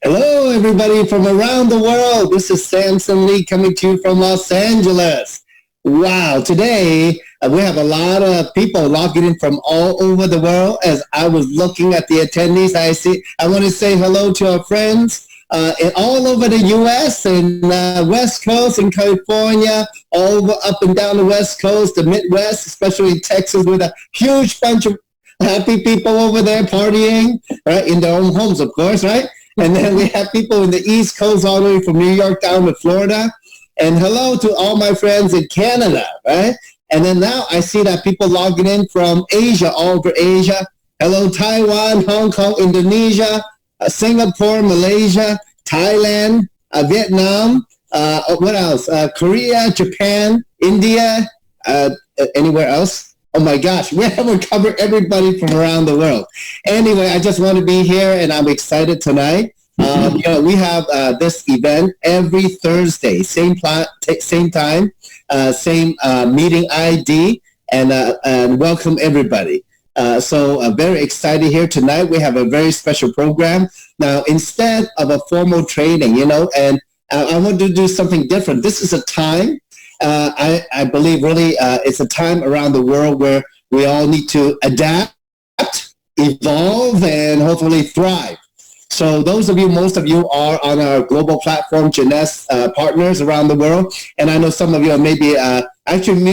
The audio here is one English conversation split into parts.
Hello, everybody from around the world. This is Samson Lee coming to you from Los Angeles. Wow, today we have a lot of people logging in from all over the world. As I was looking at the attendees, I want to say hello to our friends all over the U.S. and West Coast and California, up and down the West Coast, the Midwest, especially Texas, with a huge bunch of happy people over there partying, right, in their own homes, of course, right? And then we have people in the East Coast all the way from New York down to Florida. And hello to all my friends in Canada, right? And then now I see that people logging in from Asia, all over Asia. Hello, Taiwan, Hong Kong, Indonesia, Singapore, Malaysia, Thailand, Vietnam, what else? Korea, Japan, India, anywhere else? Oh my gosh, we haven't covered everybody from around the world. Anyway, I just want to be here and I'm excited tonight. We have this event every Thursday, same time, same meeting ID, and welcome everybody. So very excited here tonight. We have a very special program. Now, instead of a formal training, and I want to do something different. This is a time, I believe really it's a time around the world where we all need to adapt, evolve, and hopefully thrive. So those of you, most of you are on our global platform, Jeunesse partners around the world. And I know some of you are maybe,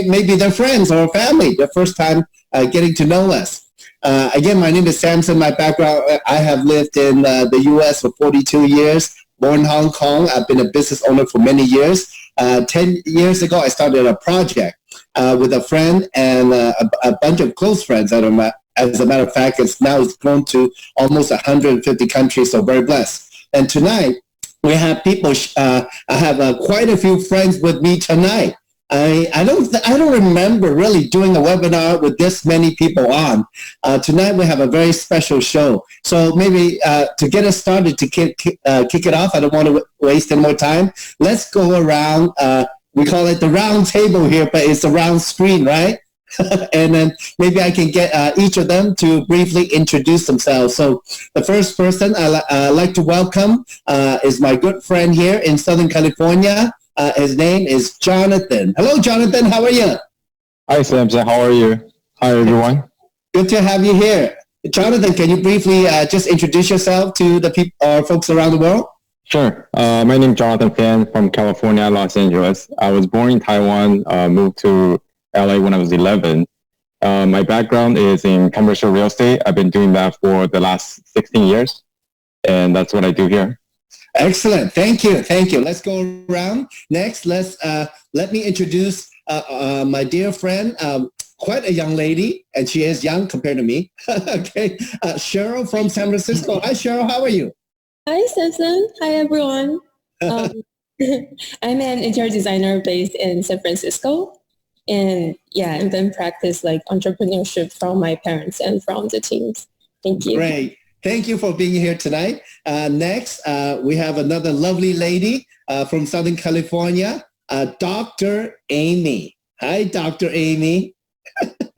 maybe they're friends or family, their first time getting to know us. Again, my name is Samson. My background, I have lived in the U.S. for 42 years, born in Hong Kong. I've been a business owner for many years. 10 years ago, I started a project with a friend and a bunch of close friends. As a matter of fact, it's grown to almost 150 countries, so very blessed. And tonight, we have people, I have quite a few friends with me tonight. I don't remember really doing a webinar with this many people on. Tonight we have a very special show. So maybe to get us started, to kick it off, I don't want to waste any more time. Let's go around. We call it the round table here, but it's a round screen, right? And then maybe I can get each of them to briefly introduce themselves. So the first person I'd like to welcome is my good friend here in Southern California. His name is Jonathan. Hello, Jonathan. How are you? Hi, Samson. How are you? Hi, everyone. Good to have you here. Jonathan, can you briefly just introduce yourself to the folks around the world? Sure. My name is Jonathan Pan from California, Los Angeles. I was born in Taiwan, moved to LA when I was 11. My background is in commercial real estate. I've been doing that for the last 16 years, and that's what I do here. Excellent. Thank you. Thank you. Let's go around. Next, let me introduce my dear friend, quite a young lady, and she is young compared to me. Okay. Cheryl from San Francisco. Hi, Cheryl. How are you? Hi, Samson. Hi, everyone. I'm an interior designer based in San Francisco. And yeah, and then practice like entrepreneurship from my parents and from the teams. Thank you. Great. Thank you for being here tonight. Next, we have another lovely lady from Southern California, Dr. Amy. Hi, Dr. Amy.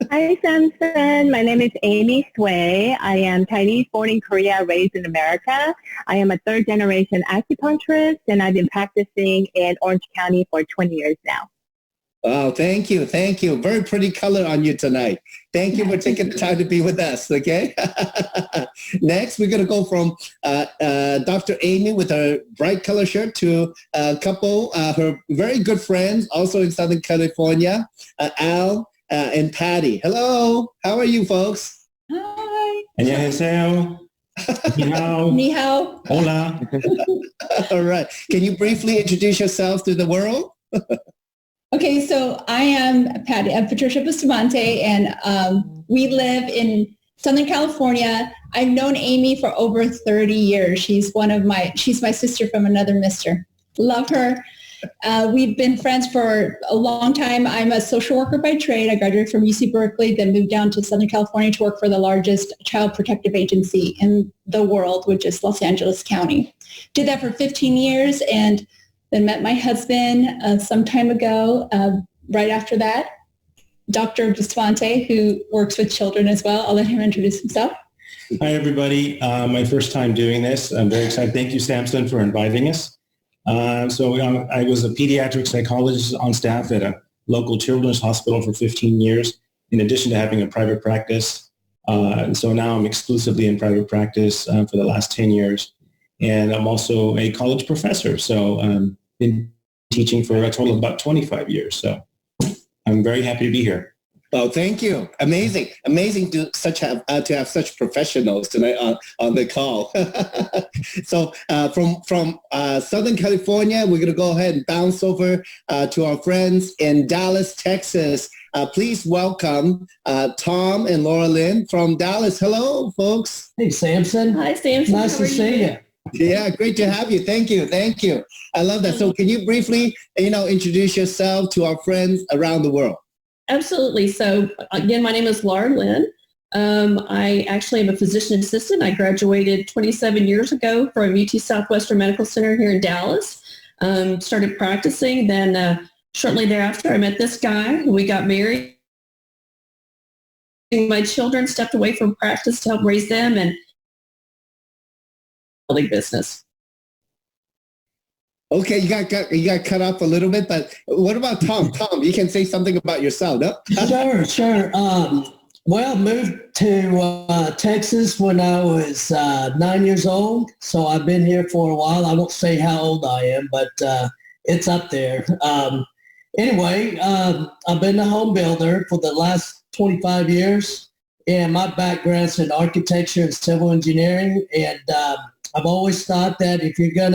Hi, Samson. My name is Amy Sway. I am Chinese, born in Korea, raised in America. I am a third-generation acupuncturist, and I've been practicing in Orange County for 20 years now. Wow, thank you. Thank you. Very pretty color on you tonight. Thank you for taking the time to be with us, okay? Next, we're going to go from Dr. Amy with her bright color shirt to a couple, her very good friends, also in Southern California, Al and Patty. Hello. How are you, folks? Hi. 안녕하세요. Ni hao. Ni hao. Hola. All right. Can you briefly introduce yourself to the world? Okay, so I am Patricia Bustamante, and we live in Southern California. I've known Amy for over 30 years. She's my sister from another mister. Love her. We've been friends for a long time. I'm a social worker by trade. I graduated from UC Berkeley, then moved down to Southern California to work for the largest child protective agency in the world, which is Los Angeles County. Did that for 15 years, and then met my husband some time ago. Right after that, Dr. Bustamante, who works with children as well. I'll let him introduce himself. Hi, everybody. My first time doing this. I'm very excited. Thank you, Samson, for inviting us. I was a pediatric psychologist on staff at a local children's hospital for 15 years, in addition to having a private practice. And so now I'm exclusively in private practice for the last 10 years. And I'm also a college professor. So been teaching for a total of about 25 years. So I'm very happy to be here. Oh, thank you. Amazing. Amazing to have such professionals tonight on the call. So from Southern California, we're going to go ahead and bounce over to our friends in Dallas, Texas. Please welcome Tom and Laura Lynn from Dallas. Hello, folks. Hey, Samson. Hi, Samson. Nice to see you. Yeah, great to have you. Thank you. Thank you. I love that. So can you briefly, introduce yourself to our friends around the world? Absolutely. So again, my name is Laura Lynn. I actually am a physician assistant. I graduated 27 years ago from UT Southwestern Medical Center here in Dallas. Started practicing. Then shortly thereafter, I met this guy. We got married. My children stepped away from practice to help raise them and building business. Okay, you got cut off a little bit, but what about Tom? Tom, you can say something about yourself, no? Sure. Well, moved to Texas when I was 9 years old. So I've been here for a while. I won't say how old I am, but it's up there. Anyway, I've been a home builder for the last 25 years. And my background's in architecture and civil engineering. And I've always thought that if you're going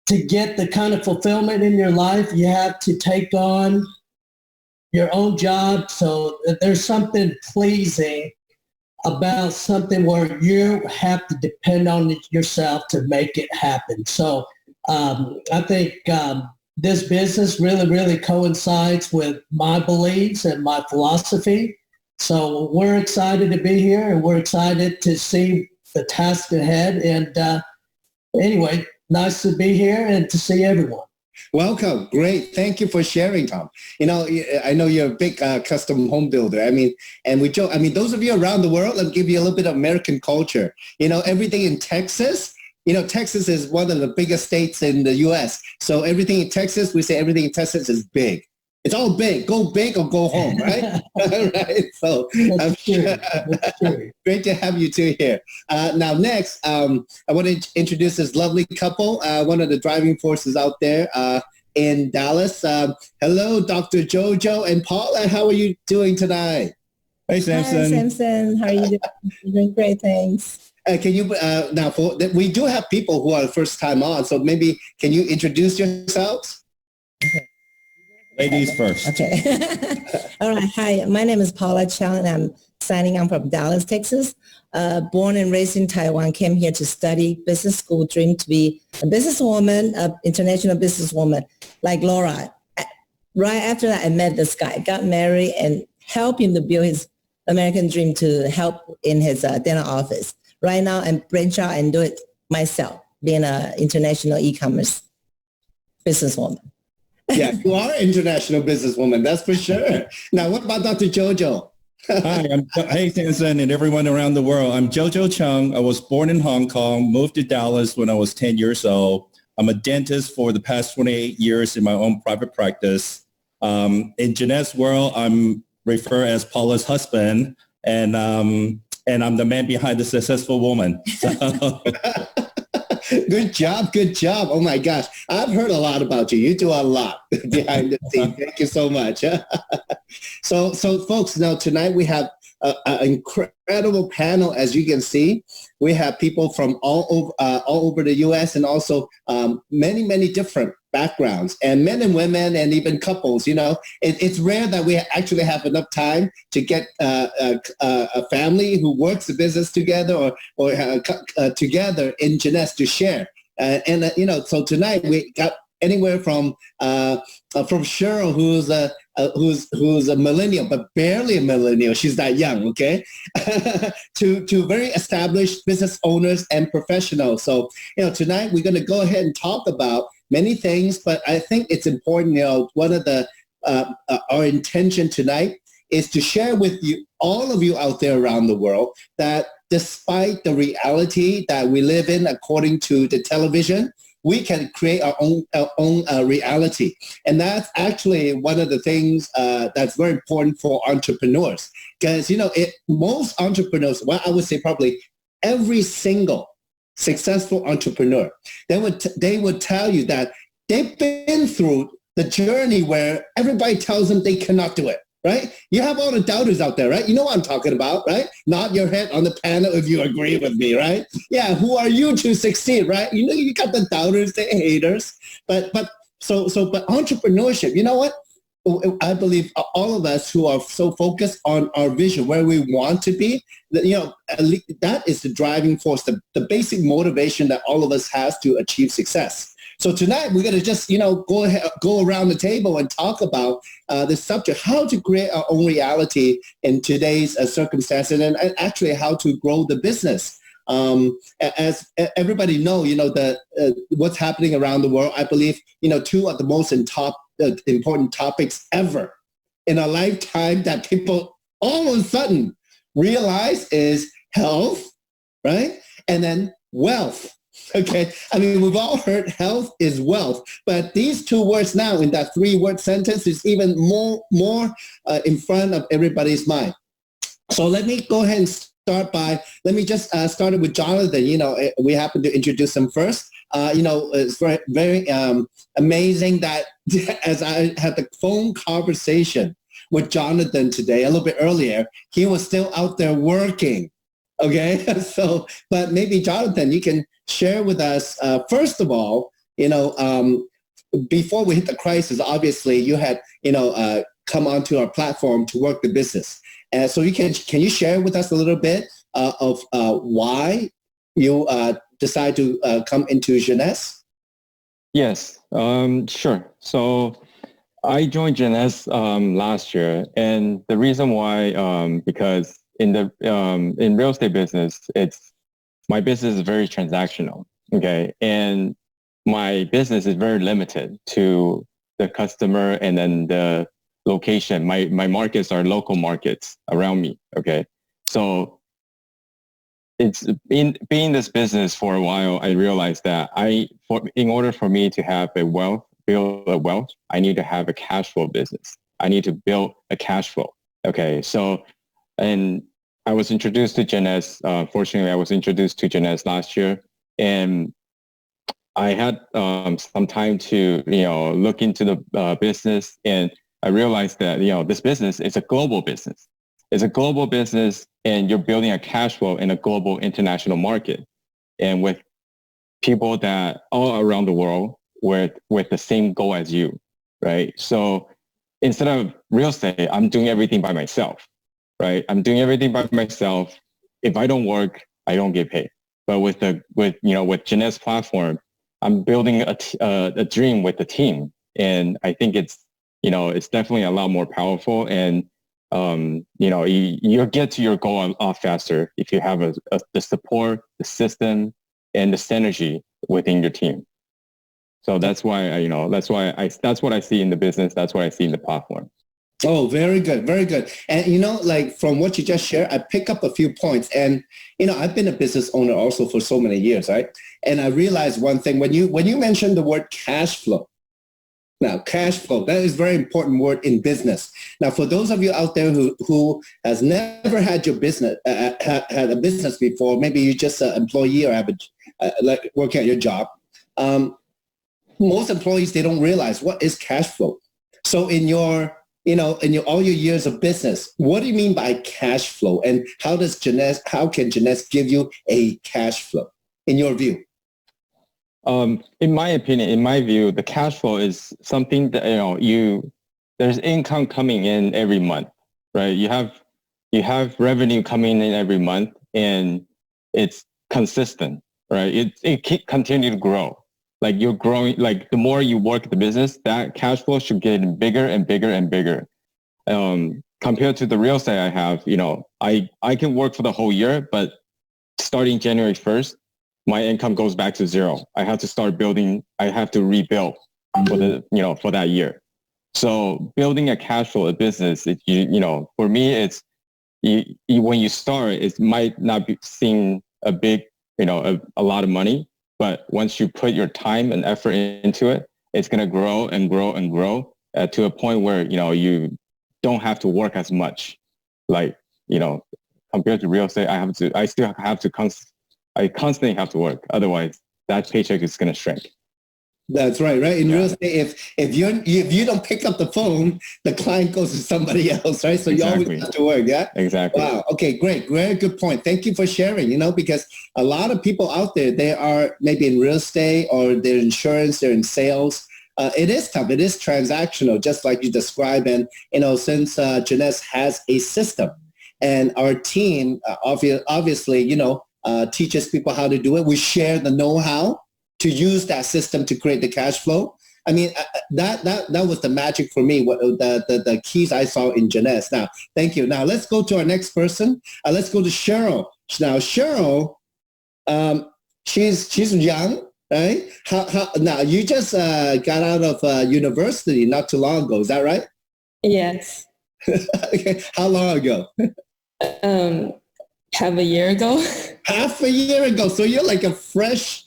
to get the kind of fulfillment in your life, you have to take on your own job. So there's something pleasing about something where you have to depend on it yourself to make it happen. So I think this business really, really coincides with my beliefs and my philosophy. So we're excited to be here, and we're excited to see the task ahead. And anyway, nice to be here and to see everyone. Welcome. Great. Thank you for sharing, Tom. I know you're a big custom home builder. I mean, and we joke, those of you around the world, let me give you a little bit of American culture. Everything in Texas, Texas is one of the biggest states in the U.S. So everything in Texas, we say everything in Texas is big. It's all big. Go big or go home, right? Right. So I'm sure. Great to have you two here. Now, next, I want to introduce this lovely couple, one of the driving forces out there in Dallas. Hello, Dr. Jojo and Paula. How are you doing tonight? Hey, Samson. Hi, Samson. How are you doing? I'm doing great, thanks. Can you now? We do have people who are the first time on, so maybe can you introduce yourselves? Okay. Ladies first. Okay. All right. Hi, my name is Paula Chang, and I'm signing on from Dallas, Texas. Born and raised in Taiwan, came here to study business school, dreamed to be a businesswoman, an international businesswoman like Laura. Right after that, I met this guy, got married, and helped him to build his American dream to help in his dental office. Right now, I'm branch out and do it myself, being an international e-commerce businesswoman. Yeah, you are an international businesswoman, that's for sure. Now, what about Dr. Jojo? Hi, hey, Samson, and everyone around the world. I'm Jojo Chung. I was born in Hong Kong, moved to Dallas when I was 10 years old. I'm a dentist for the past 28 years in my own private practice. In Jeanette's world, I'm referred as Paula's husband, and I'm the man behind the successful woman. So. Good job. Oh my gosh. I've heard a lot about you. You do a lot behind the scenes. Thank you so much. So folks, now tonight we have an incredible panel. As you can see, we have people from all over the U.S. and also many different backgrounds, and men and women and even couples. It's rare that we actually have enough time to get a family who works the business together or together in Jeunesse to share. So tonight we got anywhere from Cheryl, who's a millennial, but barely a millennial. She's that young, okay? to very established business owners and professionals. So, tonight we're going to go ahead and talk about many things, but I think it's important, one of the our intention tonight is to share with you, all of you out there around the world, that despite the reality that we live in according to the television, we can create our own reality. And that's actually one of the things that's very important for entrepreneurs. Because, most entrepreneurs, well, I would say probably every single successful entrepreneur, they would tell you that they've been through the journey where everybody tells them they cannot do it, right? You have all the doubters out there, right? You know what I'm talking about, right? Nod your head on the panel if you agree with me, right? Yeah, who are you to succeed, right? You got the doubters, the haters, but entrepreneurship, you know what? I believe all of us who are so focused on our vision, where we want to be, that is the driving force, the basic motivation that all of us has to achieve success. So tonight we're going to just, go around the table and talk about this subject, how to create our own reality in today's circumstances, and actually how to grow the business. As everybody know, what's happening around the world. I believe, two of the most important topics ever in a lifetime that people all of a sudden realize is health, right? And then wealth. Okay. We've all heard health is wealth, but these two words now in that 3-word sentence is even more in front of everybody's mind. So let me go ahead and let me just start it with Jonathan. We happen to introduce him first. It's very, very amazing that as I had the phone conversation with Jonathan today, a little bit earlier, he was still out there working. Okay. So, but maybe Jonathan, you can share with us, first of all, before we hit the crisis, obviously you had, come onto our platform to work the business. And so can you share with us a little bit of why you decide to come into Jeunesse? Yes, sure. So I joined Jeunesse last year, and the reason why, because in real estate business, my business is very transactional, okay, and my business is very limited to the customer and then the location. My markets are local markets around me, okay, so it's being in this business for a while, I realized that in order for me to have build a wealth, I need to have a cash flow business. I need to build a cash flow. Okay. So, and I was introduced to Jeunesse. Fortunately, I was introduced to Jeunesse last year, and I had some time to, look into the business, and I realized that, this business is a global business. It's a global business, and you're building a cash flow in a global international market, and with people that all around the world with the same goal as you, right? So instead of real estate, I'm doing everything by myself, right? I'm doing everything by myself. If I don't work, I don't get paid. But with Jeunesse platform, I'm building a dream with the team, and I think it's definitely a lot more powerful, and you get to your goal a lot faster if you have the support, the system, and the synergy within your team. So that's why that's what I see in the business. That's what I see in the platform. Oh, very good. Very good. And, like from what you just shared, I pick up a few points. And, I've been a business owner also for so many years, right? And I realized one thing, when you mentioned the word cash flow. Now, cash flow, that is a very important word in business. Now, for those of you out there who has never had your business, had a business before, maybe you're just an employee or have like working at your job. Most employees, they don't realize what is cash flow. So in all your years of business, what do you mean by cash flow? And how can Jeunesse give you a cash flow in your view? In my opinion, in my view, the cash flow is something that, there's income coming in every month, right? You have revenue coming in every month, and it's consistent, right? It continue to grow. Like you're growing, like the more you work the business, that cash flow should get bigger and bigger and bigger. Compared to the real estate I have, I can work for the whole year, but starting January 1st, my income goes back to zero. I have to start building. I have to rebuild for that year. So building a cash flow business, for me, it's when you start, it might not seem a big, a lot of money, but once you put your time and effort into it, it's going to grow and grow and grow to a point where, you don't have to work as much. Like, compared to real estate, I constantly have to work. Otherwise, that paycheck is going to shrink. That's right. In real estate, if you don't pick up the phone, the client goes to somebody else, right? So exactly. You always have to work, yeah? Exactly. Wow. Okay, great. Very good point. Thank you for sharing, because a lot of people out there, they are maybe in real estate or they're in insurance, they're in sales. It is tough. It is transactional, just like you described. And, since Jeunesse has a system and our team, obviously, teaches people how to do it. We share the know-how to use that system to create the cash flow. I mean, that was the magic for me, the keys I saw in Jeunesse. Now, thank you. Now, let's go to our next person. Let's go to Cheryl. Now, Cheryl, she's young, right? Now, you just got out of university not too long ago. Is that right? Yes. Okay. How long ago? Half a year ago. Half a year ago. So you're like a fresh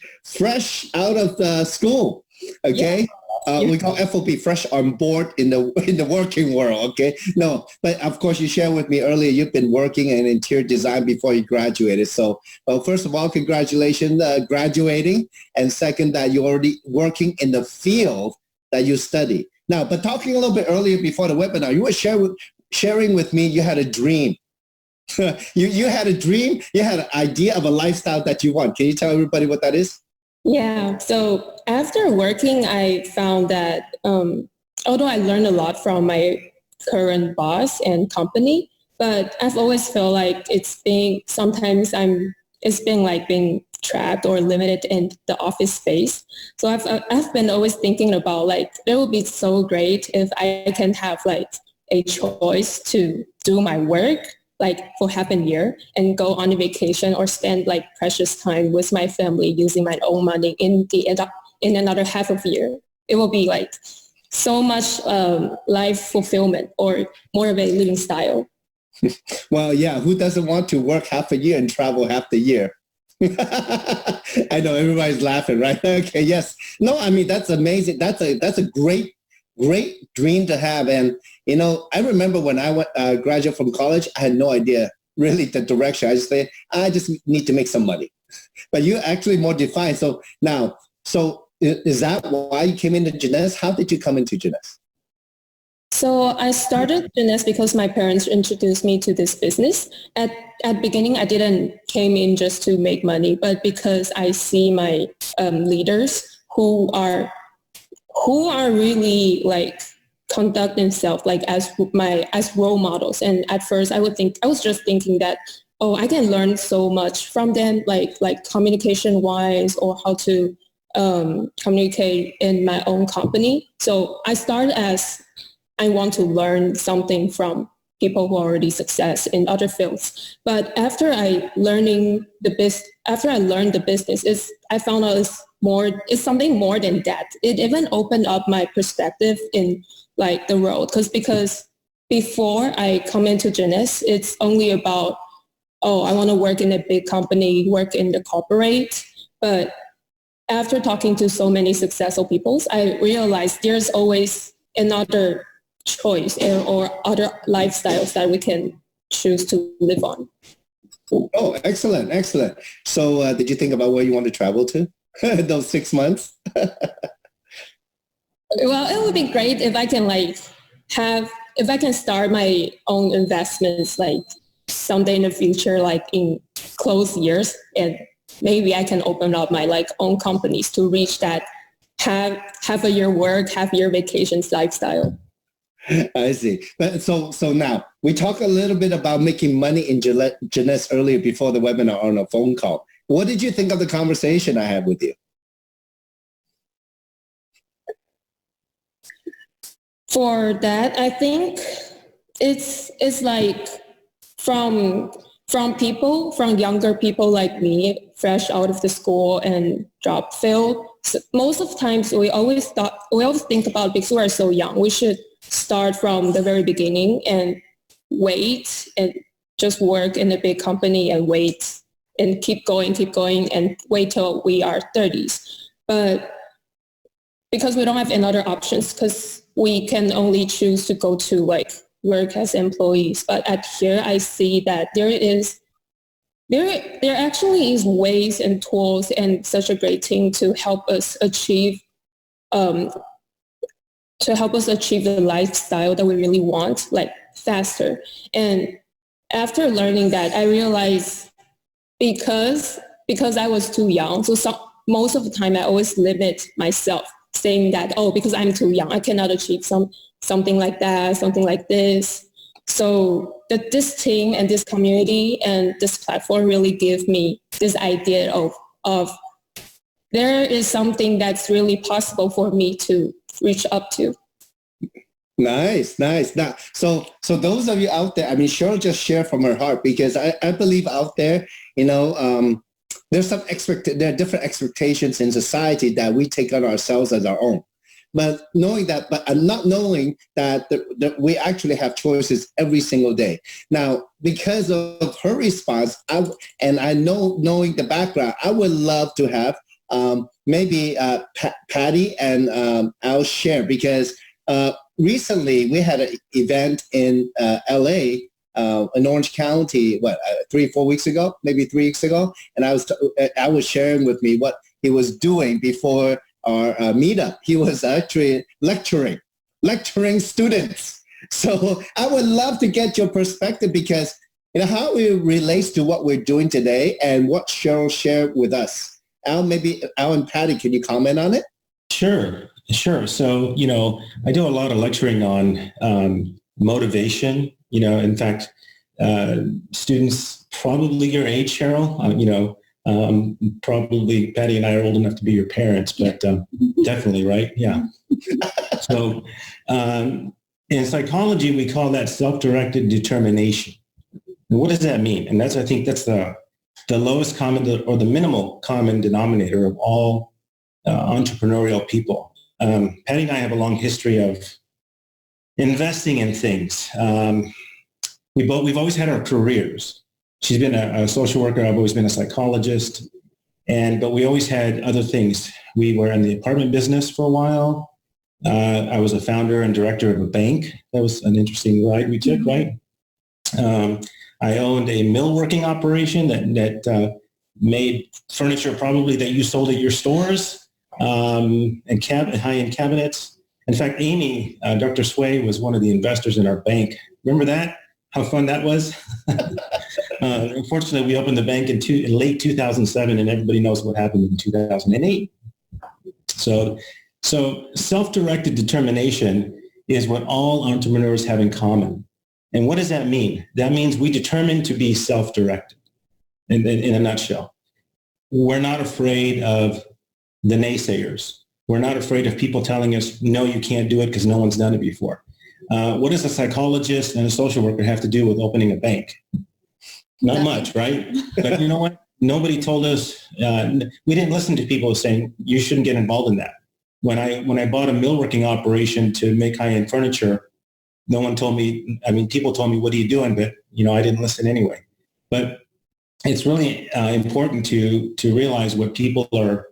out of school. Okay. We call FOP, fresh on board in the working world. Okay, no, but of course you shared with me earlier you've been working in interior design before you graduated. So, well, first of all, congratulations graduating, and second, that you're already working in the field that you study. Now, but talking a little bit earlier before the webinar, you were sharing with me you had a dream. you had a dream. You had an idea of a lifestyle that you want. Can you tell everybody what that is? Yeah. So after working, I found that although I learned a lot from my current boss and company, but I've always felt like it's been like being trapped or limited in the office space. So I've been always thinking about like it would be so great if I can have like a choice to do my work like for half a year and go on a vacation or spend like precious time with my family using my own money in another half of a year. It will be like so much life fulfillment or more of a living style. Well, yeah, who doesn't want to work half a year and travel half the year? I know everybody's laughing, right? Okay, yes. No, I mean, that's amazing. That's a great dream to have. And, you know, I remember when I graduated from college, I had no idea really the direction. I just said, I just need to make some money. But you're actually more defined. So now, is that why you came into Jeunesse? How did you come into Jeunesse? So I started Jeunesse because my parents introduced me to this business. At beginning, I didn't came in just to make money, but because I see my leaders who are really like conduct themselves like as role models. And at first I was just thinking that, oh, I can learn so much from them, like communication wise or how to communicate in my own company. So I started as I want to learn something from people who already success in other fields. But after I learned the business, I found out it's something more than that. It even opened up my perspective in like the world. Because before I come into Jeunesse, it's only about, oh, I want to work in a big company, work in the corporate. But after talking to so many successful people, I realized there's always another choice or other lifestyles that we can choose to live on. Oh, excellent. So did you think about where you want to travel to those 6 months? Well, it would be great if I can start my own investments like someday in the future, like in close years, and maybe I can open up my like own companies to reach that half a year work, half year vacations lifestyle. I see. So now we talked a little bit about making money in Jeunesse earlier before the webinar on a phone call. What did you think of the conversation I had with you? For that, I think it's like from younger people like me, fresh out of the school and job field. So most of the times we always think about, because we are so young, we should start from the very beginning and wait and just work in a big company and wait and keep going and wait till we are 30s. But because we don't have any other options, because we can only choose to go to like work as employees. But at here, I see that there actually is ways and tools and such a great thing to help us achieve the lifestyle that we really want, like faster. And after learning that, I realized because I was too young, so most of the time I always limit myself, saying that, oh, because I'm too young, I cannot achieve something like that, something like this. So this team and this community and this platform really give me this idea of there is something that's really possible for me to reach up to. Nice. Now, so those of you out there, I mean, Cheryl just shared from her heart, because I believe out there, you know, there are different expectations in society that we take on ourselves as our own. But not knowing that we actually have choices every single day. Now, because of her response, knowing the background, I would love to have maybe Patty and I'll share, because recently we had an event in LA, in Orange County, 3-4 weeks ago, maybe 3 weeks ago, and I was sharing with me what he was doing before our meetup. He was actually lecturing students. So I would love to get your perspective, because how it relates to what we're doing today and what Cheryl shared with us. Al and Patty, can you comment on it? Sure. So, I do a lot of lecturing on motivation. In fact, students probably your age, Cheryl, probably Patty and I are old enough to be your parents, but definitely, right? Yeah. So in psychology, we call that self-directed determination. And what does that mean? And I think that's the lowest common or the minimal common denominator of all entrepreneurial people. Patty and I have a long history of investing in things. We've always had our careers. She's been a social worker. I've always been a psychologist. But we always had other things. We were in the apartment business for a while. I was a founder and director of a bank. That was an interesting ride we took, right? I owned a millworking operation that made furniture probably that you sold at your stores, and high-end cabinets. In fact, Amy, Dr. Sway, was one of the investors in our bank. Remember that? How fun that was? Unfortunately, we opened the bank in late 2007, and everybody knows what happened in 2008. So self-directed determination is what all entrepreneurs have in common. And what does that mean? That means we determine to be self-directed in a nutshell. We're not afraid of the naysayers. We're not afraid of people telling us, no, you can't do it because no one's done it before. What does a psychologist and a social worker have to do with opening a bank? Not much, right? But you know what? Nobody told us, we didn't listen to people saying, you shouldn't get involved in that. When I bought a millworking operation to make high-end furniture, no one told me, people told me, what are you doing? But, I didn't listen anyway. But it's really important to realize what people are,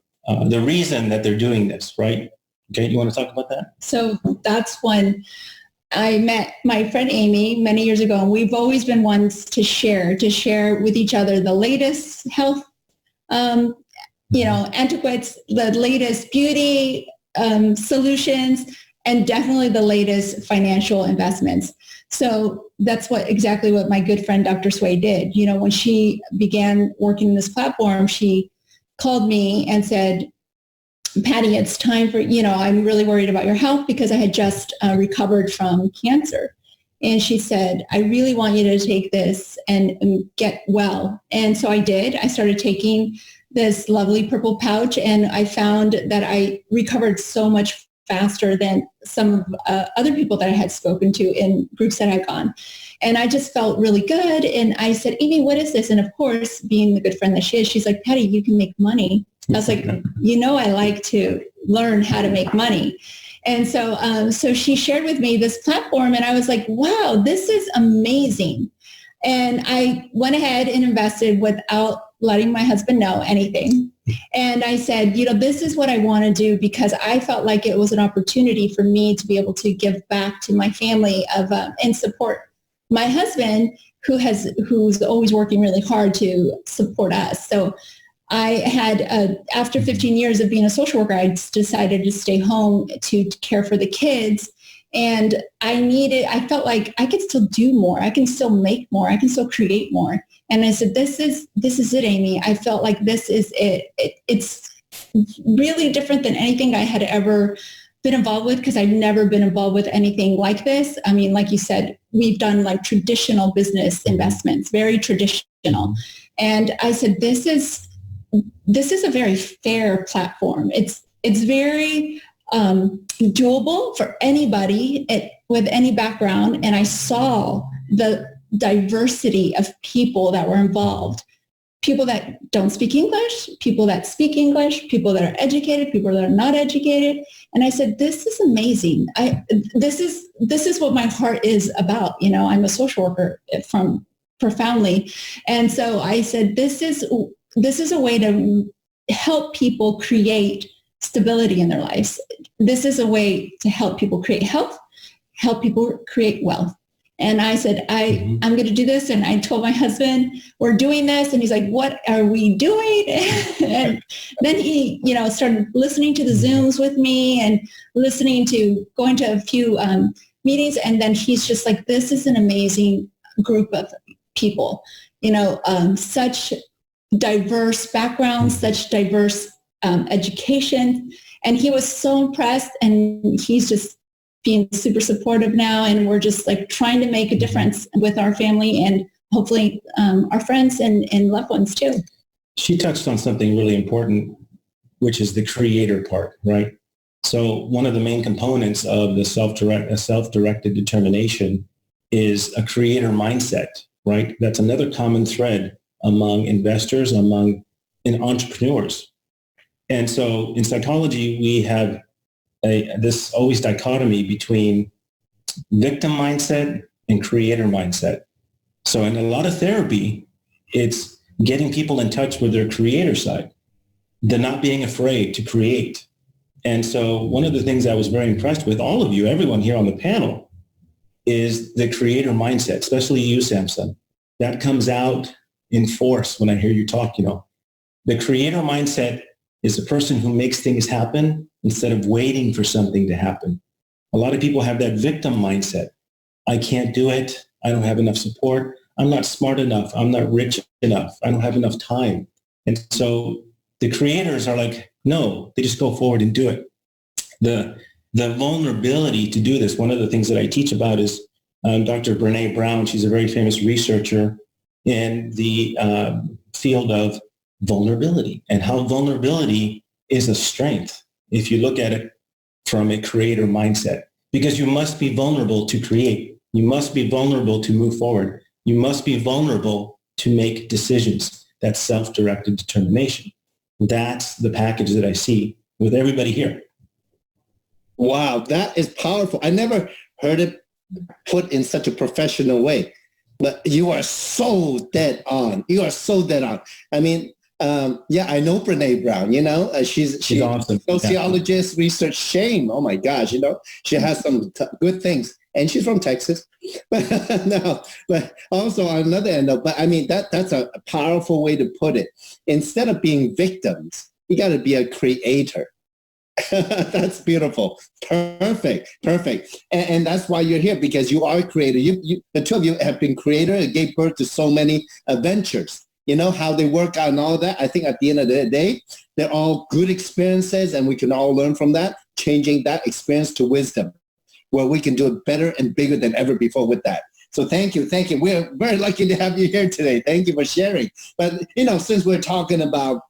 the reason that they're doing this, right? Okay, you want to talk about that? So that's when I met my friend Amy many years ago, and we've always been ones to share with each other the latest health, antiquates, the latest beauty solutions, and definitely the latest financial investments. So that's exactly what my good friend Dr. Sway did. When she began working in this platform, she called me and said, Patty, it's time for, I'm really worried about your health because I had just recovered from cancer. And she said, I really want you to take this and get well. And so I did. I started taking this lovely purple pouch, and I found that I recovered so much faster than some of other people that I had spoken to in groups that I'd gone. And I just felt really good. And I said, Amy, what is this? And of course, being the good friend that she is, she's like, Patty, you can make money. I was like, I like to learn how to make money. And so she shared with me this platform, and I was like, wow, this is amazing. And I went ahead and invested without letting my husband know anything. And I said, this is what I want to do, because I felt like it was an opportunity for me to be able to give back to my family and support my husband, who's always working really hard to support us. So I had, after 15 years of being a social worker, I decided to stay home to care for the kids. And I felt like I could still do more. I can still make more. I can still create more. And I said, this is it, Amy. I felt like this is it. It's really different than anything I had ever been involved with, because I've never been involved with anything like this. I mean, like you said, we've done like traditional business investments, very traditional. And I said, this is a very fair platform. It's very doable for anybody with any background. And I saw the diversity of people that were involved. People that don't speak English, people that speak English, people that are educated, people that are not educated. And I said, this is amazing. This is what my heart is about. I'm a social worker profoundly. And so I said, this is a way to help people create stability in their lives. This is a way to help people create health, help people create wealth. And I said, I'm going to do this. And I told my husband, we're doing this. And he's like, what are we doing? And then he, started listening to the Zooms with me and going to a few meetings. And then he's just like, this is an amazing group of people, such diverse backgrounds, such diverse education. And he was so impressed, and he's just being super supportive now. And we're just like trying to make a difference with our family and hopefully our friends and loved ones too. She touched on something really important, which is the creator part, right? So one of the main components of the self-directed determination is a creator mindset, right? That's another common thread among investors, among entrepreneurs. And so in psychology, we have this always dichotomy between victim mindset and creator mindset. So in a lot of therapy, it's getting people in touch with their creator side. They're not being afraid to create. And so one of the things I was very impressed with all of you, everyone here on the panel, is the creator mindset, especially you, Samson. That comes out in force when I hear you talk. The creator mindset is a person who makes things happen instead of waiting for something to happen. A lot of people have that victim mindset. I can't do it. I don't have enough support. I'm not smart enough. I'm not rich enough. I don't have enough time. And so the creators are like, no, they just go forward and do it. The vulnerability to do this, one of the things that I teach about is Dr. Brene Brown. She's a very famous researcher in the field of vulnerability and how vulnerability is a strength if you look at it from a creator mindset, because you must be vulnerable to create. You must be vulnerable to move forward. You must be vulnerable to make decisions. That's self-directed determination. That's the package that I see with everybody here. Wow, that is powerful. I never heard it put in such a professional way, but you are so dead on. You are so dead on. I mean, I know Brene Brown, she's awesome. Sociologist, research, shame. Oh my gosh, she has some good things, and she's from Texas. But but also on another end, but I mean, that's a powerful way to put it. Instead of being victims, you got to be a creator. That's beautiful. Perfect. And that's why you're here, because you are a creator. You, the two of you have been creator and gave birth to so many adventures. How they work out and all that. I think at the end of the day, they're all good experiences, and we can all learn from that, changing that experience to wisdom, where we can do it better and bigger than ever before with that. So thank you. We're very lucky to have you here today. Thank you for sharing. But, since we're talking about,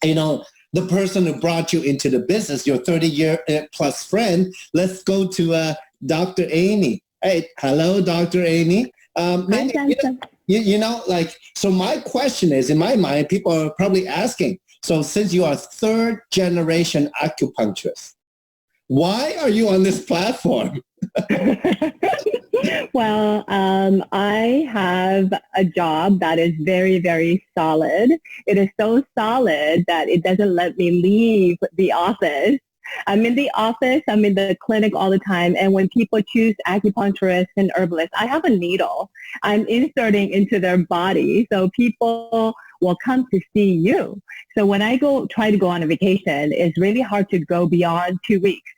the person who brought you into the business, your 30-year plus friend, let's go to Dr. Amy. Hey, hello, Dr. Amy. So my question is, in my mind, people are probably asking, so since you are third generation acupuncturist, why are you on this platform? Well, I have a job that is very, very solid. It is so solid that it doesn't let me leave the office. I'm in the office, I'm in the clinic all the time, and when people choose acupuncturists and herbalists, I have a needle I'm inserting into their body, so people will come to see you. So when I try to go on a vacation, it's really hard to go beyond 2 weeks.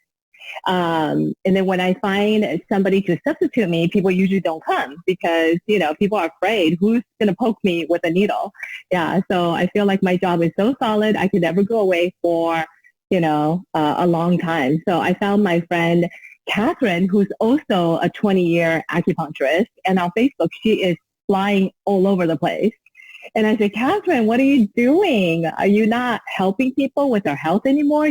And then when I find somebody to substitute me, people usually don't come because, people are afraid who's going to poke me with a needle. Yeah, so I feel like my job is so solid, I could never go away for a long time. So I found my friend Catherine, who's also a 20-year acupuncturist, and on Facebook, she is flying all over the place. And I said, Catherine, what are you doing? Are you not helping people with their health anymore?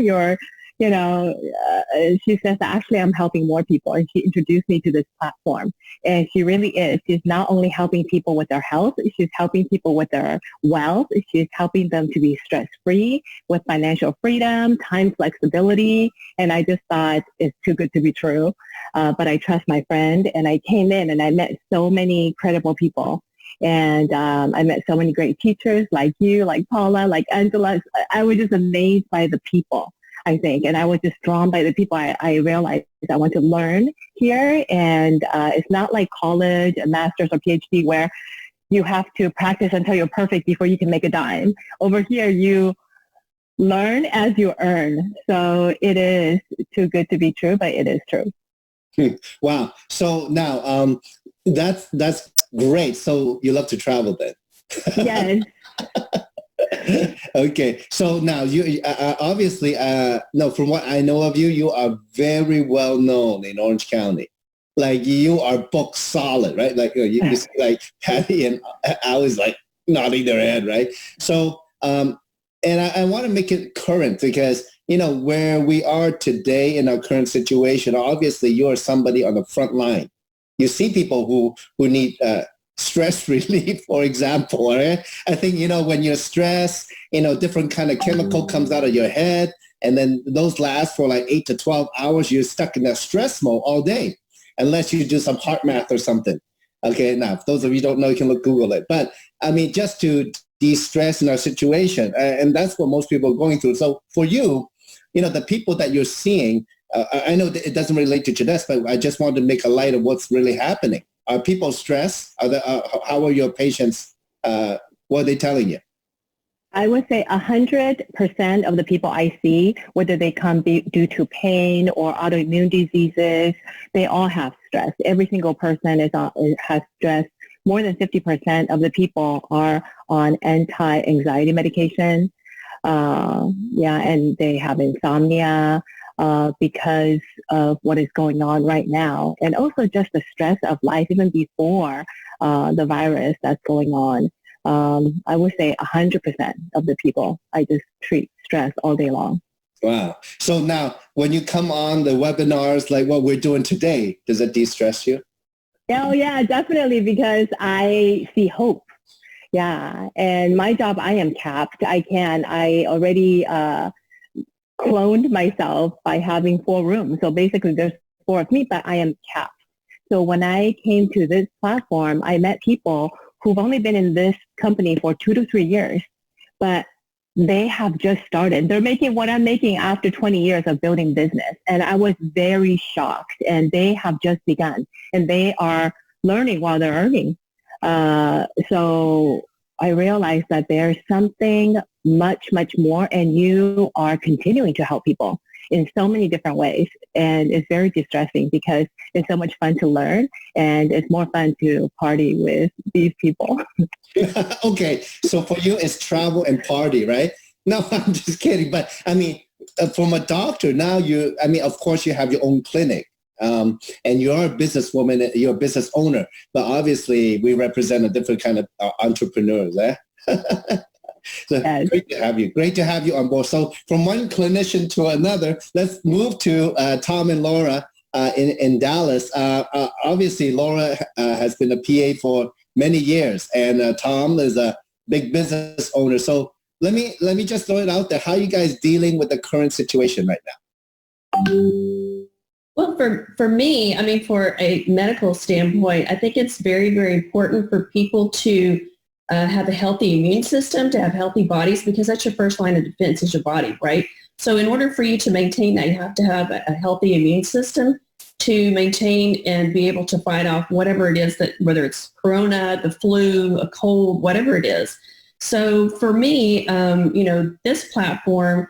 She says, actually, I'm helping more people. And she introduced me to this platform. And she really is. She's not only helping people with their health, she's helping people with their wealth. She's helping them to be stress-free with financial freedom, time flexibility. And I just thought it's too good to be true. But I trust my friend. And I came in and I met so many credible people. And I met so many great teachers like you, like Paula, like Angela. I was just amazed by the people, I think. And I was just drawn by the people. I realized I want to learn here. And it's not like college, a master's or PhD where you have to practice until you're perfect before you can make a dime. Over here, you learn as you earn. So it is too good to be true, but it is true. Wow. So now that's great. So you love to travel then? Yes. Okay. So now you obviously, no, from what I know of you, you are very well known in Orange County. Like you are book solid, right? Like you like Patty and I was like nodding their head, right? So, and I want to make it current because, you know, where we are today in our current situation, obviously you are somebody on the front line. You see people who need stress relief, for example. Right? I think, you know, when you're stressed, you know, different kind of chemical comes out of your head. And then those last for like 8 to 12 hours. You're stuck in that stress mode all day, unless you do some heart math or something. Okay, now, if those of you who don't know, you can Google it. But, I mean, just to de-stress in our situation, and that's what most people are going through. So for you, you know, the people that you're seeing, I know that it doesn't relate to this, but I just wanted to make a light of what's really happening. Are people stressed? How are your patients? What are they telling you? I would say 100% of the people I see, whether they come due to pain or autoimmune diseases, they all have stress. Every single person has stress. More than 50% of the people are on anti-anxiety medication. And they have insomnia because of what is going on right now. And also just the stress of life, even before the virus that's going on. I would say 100% of the people, I just treat stress all day long. Wow. So now when you come on the webinars like what we're doing today, does it de-stress you? Oh, yeah, definitely, because I see hope. Yeah. And my job, I am capped. I already cloned myself by having 4 rooms. So basically there's 4 of me, but I am capped. So when I came to this platform, I met people who've only been in this company for 2 to 3 years, but they have just started. They're making what I'm making after 20 years of building business. And I was very shocked, and they have just begun, and they are learning while they're earning. So I realized that there's something much, much more, and you are continuing to help people in so many different ways. And it's very distressing because it's so much fun to learn, and it's more fun to party with these people. Okay, so for you, it's travel and party, right? No, I'm just kidding. But I mean, from a doctor, now of course you have your own clinic. And you're a businesswoman, you're a business owner, but obviously we represent a different kind of entrepreneurs, eh? So yes. Great to have you on board. So from one clinician to another, let's move to Tom and Laura in Dallas. Obviously, Laura has been a PA for many years, and Tom is a big business owner. So let me just throw it out there. How are you guys dealing with the current situation right now? Well, for me, I mean, for a medical standpoint, I think it's very, very important for people to have a healthy immune system, to have healthy bodies, because that's your first line of defense is your body, right? So in order for you to maintain that, you have to have a healthy immune system to maintain and be able to fight off whatever it is, that whether it's corona, the flu, a cold, whatever it is. So for me, this platform,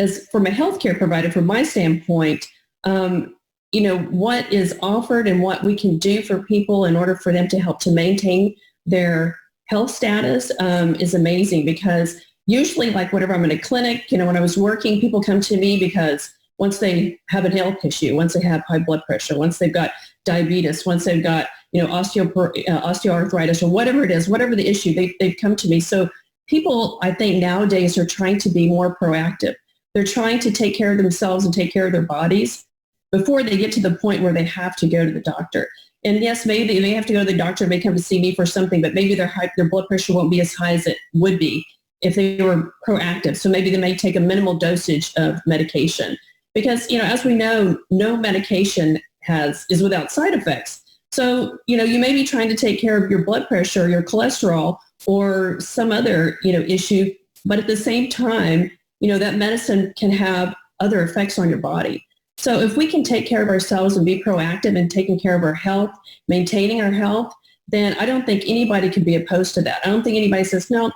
as from a healthcare provider, from my standpoint, what is offered and what we can do for people in order for them to help to maintain their health status is amazing, because usually, like whenever I'm in a clinic, when I was working, people come to me because once they have a health issue, once they have high blood pressure, once they've got diabetes, once they've got, osteoarthritis or whatever it is, whatever the issue, they've come to me. So people, I think nowadays, are trying to be more proactive. They're trying to take care of themselves and take care of their bodies before they get to the point where they have to go to the doctor. And yes, maybe they may have to go to the doctor, may come to see me for something, but maybe their blood pressure won't be as high as it would be if they were proactive. So maybe they may take a minimal dosage of medication, because, as we know, no medication is without side effects. So, you may be trying to take care of your blood pressure, your cholesterol, or some other, issue, but at the same time, that medicine can have other effects on your body. So if we can take care of ourselves and be proactive in taking care of our health, maintaining our health, then I don't think anybody could be opposed to that. I don't think anybody says, no,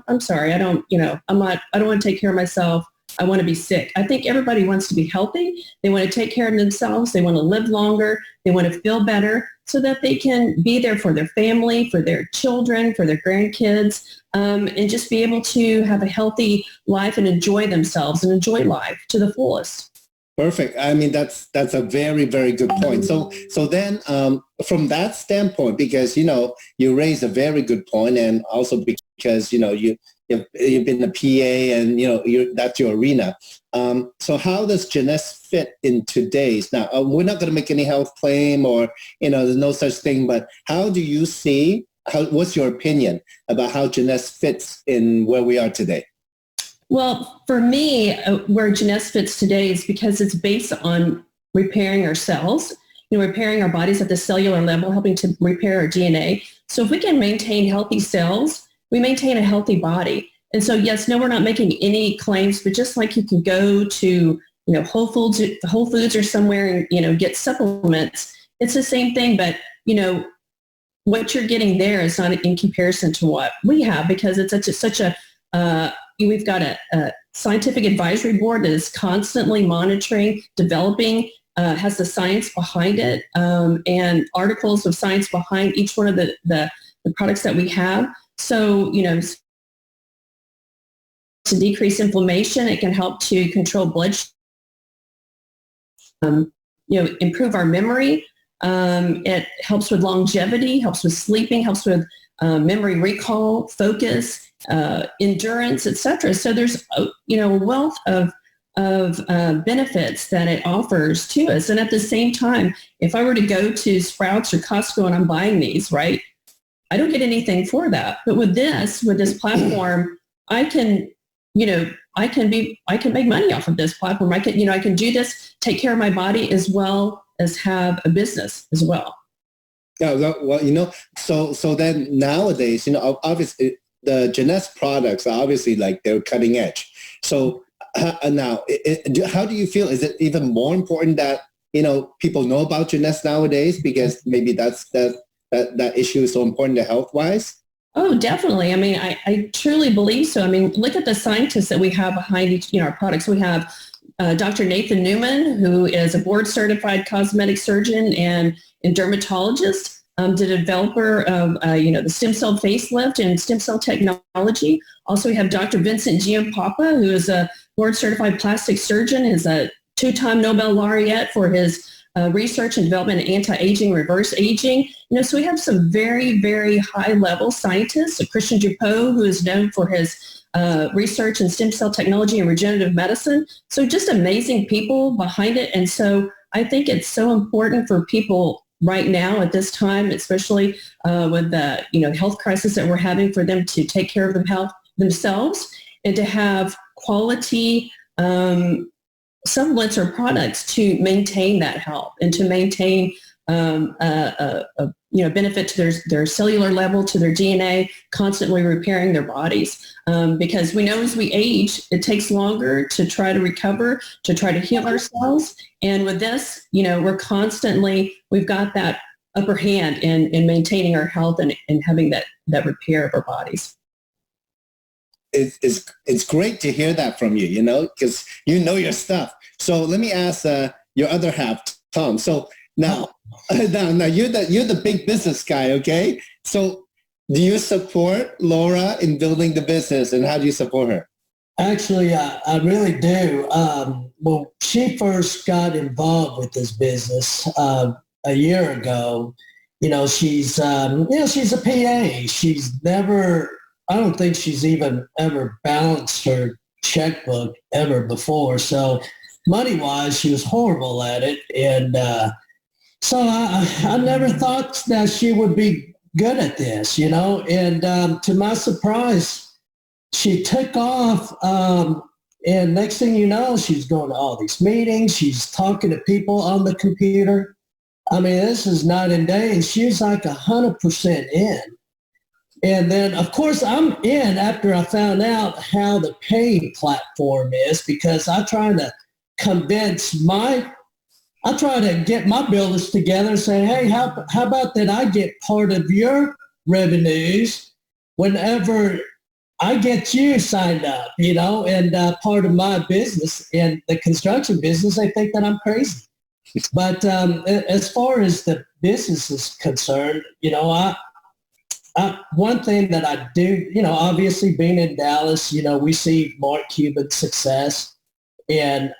I'm sorry, I don't want to take care of myself. I want to be sick. I think everybody wants to be healthy. They want to take care of themselves. They want to live longer. They want to feel better so that they can be there for their family, for their children, for their grandkids, and just be able to have a healthy life and enjoy themselves and enjoy life to the fullest. Perfect. I mean, that's a very, very good point. So then from that standpoint, because, you raised a very good point, and also because, you've been a PA and, that's your arena. So how does Jeunesse fit in today's? Now, we're not going to make any health claim or, there's no such thing, but how do you see, what's your opinion about how Jeunesse fits in where we are today? Well, for me, where Jeunesse fits today is because it's based on repairing our cells, repairing our bodies at the cellular level, helping to repair our DNA. So if we can maintain healthy cells, we maintain a healthy body. And so, yes, no, we're not making any claims, but just like you can go to, Whole Foods or somewhere and, get supplements, it's the same thing. But, what you're getting there is not in comparison to what we have, because it's we've got a scientific advisory board that is constantly monitoring, developing, has the science behind it, and articles of science behind each one of the products that we have. So, to decrease inflammation, it can help to control blood sugar, improve our memory. It helps with longevity, helps with sleeping, helps with memory recall, focus, endurance, etc. So there's a wealth of benefits that it offers to us. And at the same time, if I were to go to Sprouts or Costco and I'm buying these, right, I don't get anything for that. But with this platform, I can make money off of this platform. I can do this, take care of my body as well as have a business as well. Yeah, well, so then nowadays, obviously the Jeunesse products are obviously like they're cutting edge. So now, how do you feel? Is it even more important that, people know about Jeunesse nowadays because maybe that issue is so important to health-wise? Oh, definitely. I mean, I truly believe so. I mean, look at the scientists that we have behind each, our products. We have Dr. Nathan Newman, who is a board-certified cosmetic surgeon and dermatologist, the developer of, the stem cell facelift and stem cell technology. Also, we have Dr. Vincent Giampapa, who is a board-certified plastic surgeon, is a two-time Nobel laureate for his research and development in anti-aging, reverse aging. So we have some very, very high-level scientists. Christian Dupont, who is known for his research in stem cell technology and regenerative medicine. So just amazing people behind it. And so I think it's so important for people right now at this time, especially with the health crisis that we're having, for them to take care of themselves and to have quality supplements or products to maintain that health and to maintain benefit to their cellular level, to their DNA, constantly repairing their bodies. Because we know as we age, it takes longer to try to recover, to try to heal ourselves. And with this, we've got that upper hand in maintaining our health and having that repair of our bodies. It's great to hear that from you, because your stuff. So let me ask your other half, Tom. So now you're the big business guy, okay? So do you support Laura in building the business, and how do you support her? Actually, I really do. Well, she first got involved with this business a year ago. She's a PA. She's never, I don't think she's even ever balanced her checkbook ever before. So money-wise, she was horrible at it. And so I never thought that she would be good at this, And to my surprise, she took off. And next thing you know, she's going to all these meetings. She's talking to people on the computer. I mean, this is night and day. And she was like 100% in. And then, of course, I'm in after I found out how the paying platform is, because I try to get my builders together and say, hey, how about that I get part of your revenues whenever I get you signed up, and part of my business and the construction business, they think that I'm crazy. But as far as the business is concerned, one thing that I do, obviously being in Dallas, we see Mark Cuban's success. And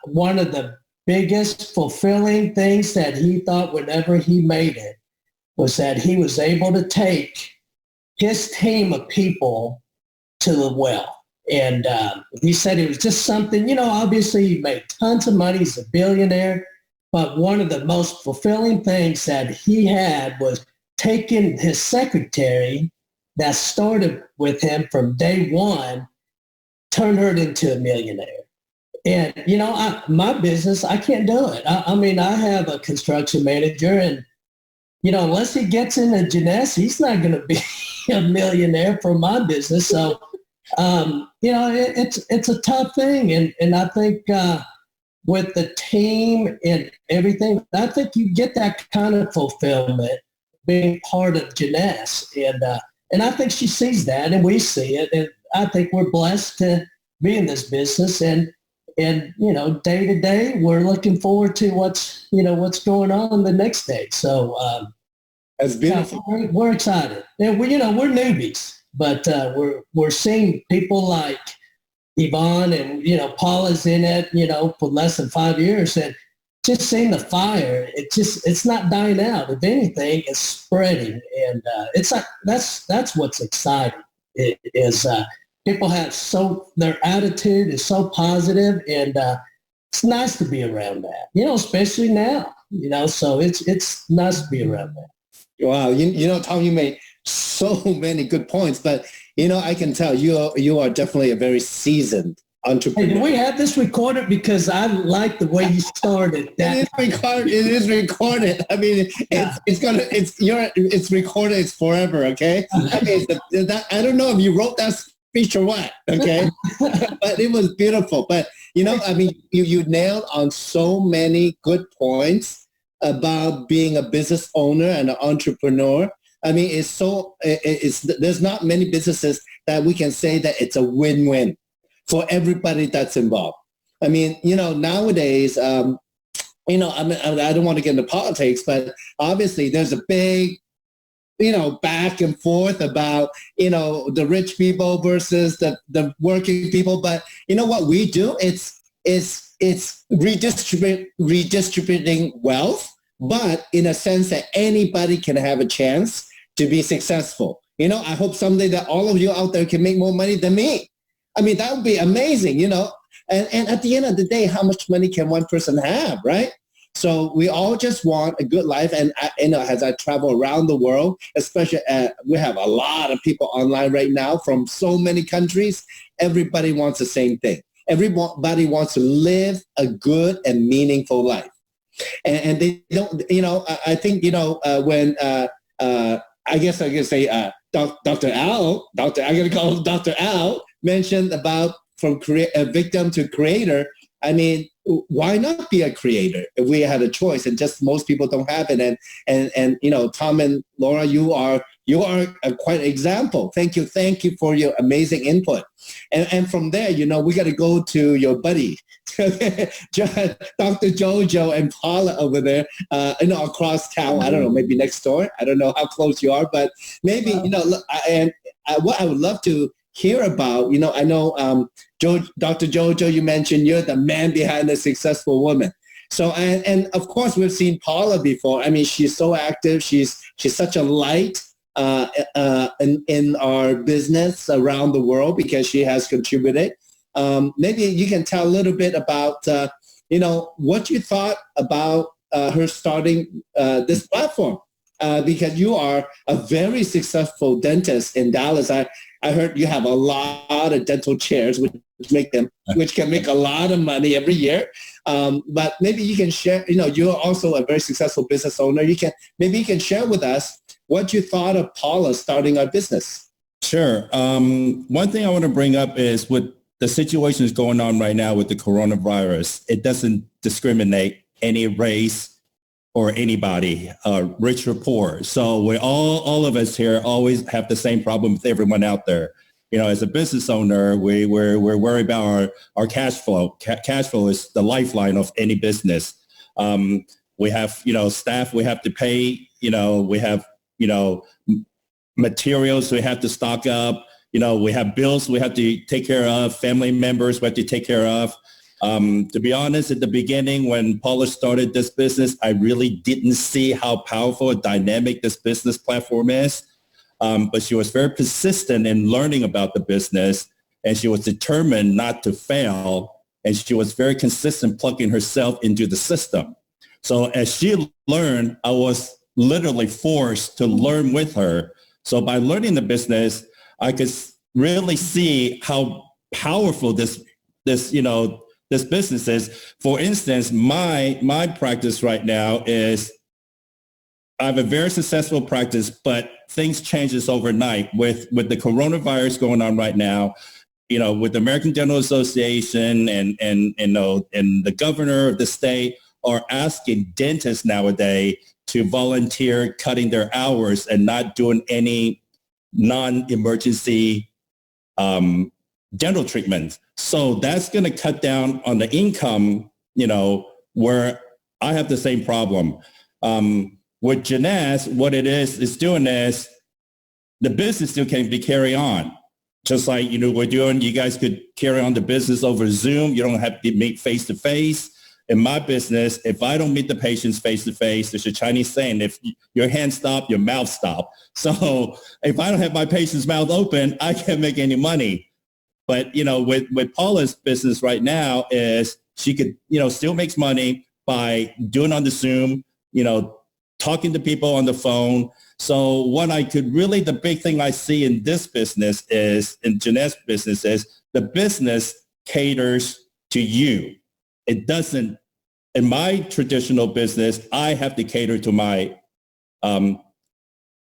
one of the biggest fulfilling things that he thought whenever he made it was that he was able to take his team of people to the well. And he said it was just something, obviously he made tons of money. He's a billionaire. But one of the most fulfilling things that he had was taking his secretary that started with him from day one, turned her into a millionaire. And, my business, I can't do it. I mean, I have a construction manager and, unless he gets into Jeunesse, he's not going to be a millionaire for my business. So, it's a tough thing. And I think with the team and everything, I think you get that kind of fulfillment being part of Jeunesse. And I think she sees that and we see it. And I think we're blessed to be in this business. And day to day, we're looking forward to what's going on the next day. So that's beautiful. We're excited. And we're newbies, but we're seeing people like Yvonne and, Paula's in it, for less than 5 years, and just seeing the fire. It's not dying out. If anything, it's spreading. And it's like, that's what's exciting is people have their attitude is so positive, and it's nice to be around that, especially now, so it's nice to be around that. Wow. Tom, you made so many good points, but, I can tell you are definitely a very seasoned entrepreneur. Hey, do we have this recorded? Because I like the way you started. It is recorded. I mean, it's recorded. It's forever. Okay. I mean, I don't know if you wrote that speech or what. Okay. But it was beautiful. But, I mean, you nailed on so many good points about being a business owner and an entrepreneur. I mean, there's not many businesses that we can say that it's a win-win for everybody that's involved. I mean, nowadays, I don't want to get into politics, but obviously there's a big, back and forth about, the rich people versus the working people. But what we do, it's redistributing wealth, but in a sense that anybody can have a chance to be successful. I hope someday that all of you out there can make more money than me. I mean, that would be amazing, and at the end of the day, how much money can one person have, right? So we all just want a good life. And, as I travel around the world, especially we have a lot of people online right now from so many countries, everybody wants the same thing. Everybody wants to live a good and meaningful life. And they don't, I think, when I guess I can say Dr. Al, I'm going to call him Dr. Al, mentioned about from victim to creator. I mean, why not be a creator if we had a choice? And just most people don't have it. And Tom and Laura, you are a quite example. Thank you for your amazing input. And from there, we got to go to your buddy, Dr. Jojo and Paula over there, across town. I don't know, maybe next door. I don't know how close you are, but maybe, what I would love to hear about, I know Dr. Jojo, you mentioned you're the man behind a successful woman. So, and of course, we've seen Paula before. I mean, she's so active. She's such a light in our business around the world because she has contributed. Maybe you can tell a little bit about, what you thought about her starting this platform. Because you are a very successful dentist in Dallas. I heard you have a lot of dental chairs, which which can make a lot of money every year. But maybe you can share, you're also a very successful business owner. Maybe you can share with us what you thought of Paula starting our business. Sure. One thing I want to bring up is with the situations going on right now with the coronavirus, it doesn't discriminate any race or anybody, rich or poor. So we all of us here always have the same problem with everyone out there. As a business owner, we're worried about our cash flow. Cash flow is the lifeline of any business. We have, staff we have to pay, we have, materials we have to stock up, we have bills we have to take care of, family members we have to take care of. To be honest, at the beginning, when Paula started this business, I really didn't see how powerful and dynamic this business platform is. But she was very persistent in learning about the business, and she was determined not to fail. And she was very consistent plugging herself into the system. So as she learned, I was literally forced to learn with her. So by learning the business, I could really see how powerful this business is. For instance, my practice right now is I have a very successful practice, but things changes overnight with the coronavirus going on right now. With the American Dental Association and the governor of the state are asking dentists nowadays to volunteer cutting their hours and not doing any non-emergency dental treatments. So that's going to cut down on the income, where I have the same problem. With Jeunesse, what it's doing is the business still can be carried on. Just like, we're doing, you guys could carry on the business over Zoom. You don't have to meet face-to-face. In my business, if I don't meet the patients face-to-face, there's a Chinese saying, if your hand stop, your mouth stop. So if I don't have my patient's mouth open, I can't make any money. But, with Paula's business right now is she could, still makes money by doing on the Zoom, talking to people on the phone. So what the big thing I see in this business is, in Jeunesse business, is the business caters to you. It doesn't, in my traditional business, I have to cater to my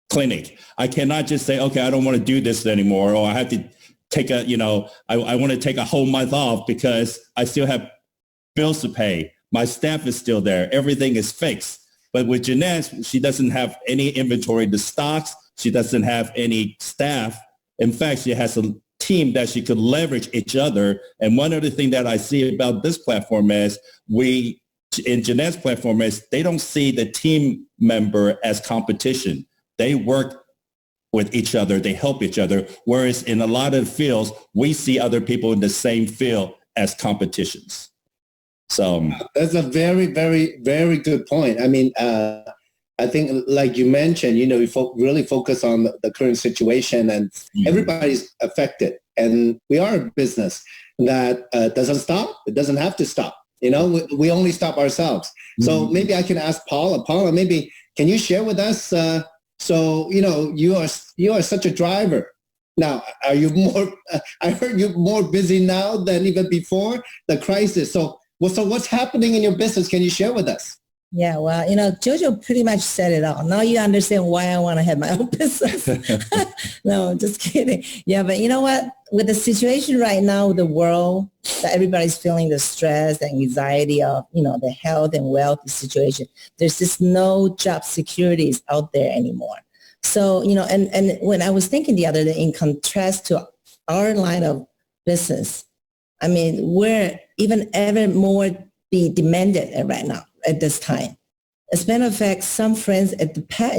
clinic. I cannot just say, okay, I don't want to do this anymore, or I have to take I want to take a whole month off because I still have bills to pay. My staff is still there. Everything is fixed. But with Jeunesse, she doesn't have any inventory to stocks. She doesn't have any staff. In fact, she has a team that she could leverage each other. And one other thing that I see about this platform is in Jeunesse platform is they don't see the team member as competition. They work with each other. They help each other. Whereas in a lot of fields, we see other people in the same field as competitions. So that's a very, very, very good point. I mean, I think, like you mentioned, we really focus on the current situation, and everybody's affected. And we are a business that doesn't stop. It doesn't have to stop. We only stop ourselves. So maybe I can ask Paula. Paula, maybe can you share with us? So you are such a driver. Now, are you more? I heard you're more busy now than even before the crisis. So what's happening in your business? Can you share with us? Yeah, well, Jojo pretty much said it all. Now you understand why I want to have my own business. No, just kidding. Yeah, but you know what? With the situation right now, the world, that everybody's feeling the stress, the anxiety of, the health and wealth situation. There's just no job securities out there anymore. So, and when I was thinking the other day, in contrast to our line of business, I mean, we're even ever more be demanded right now at this time. As a matter of fact, some friends in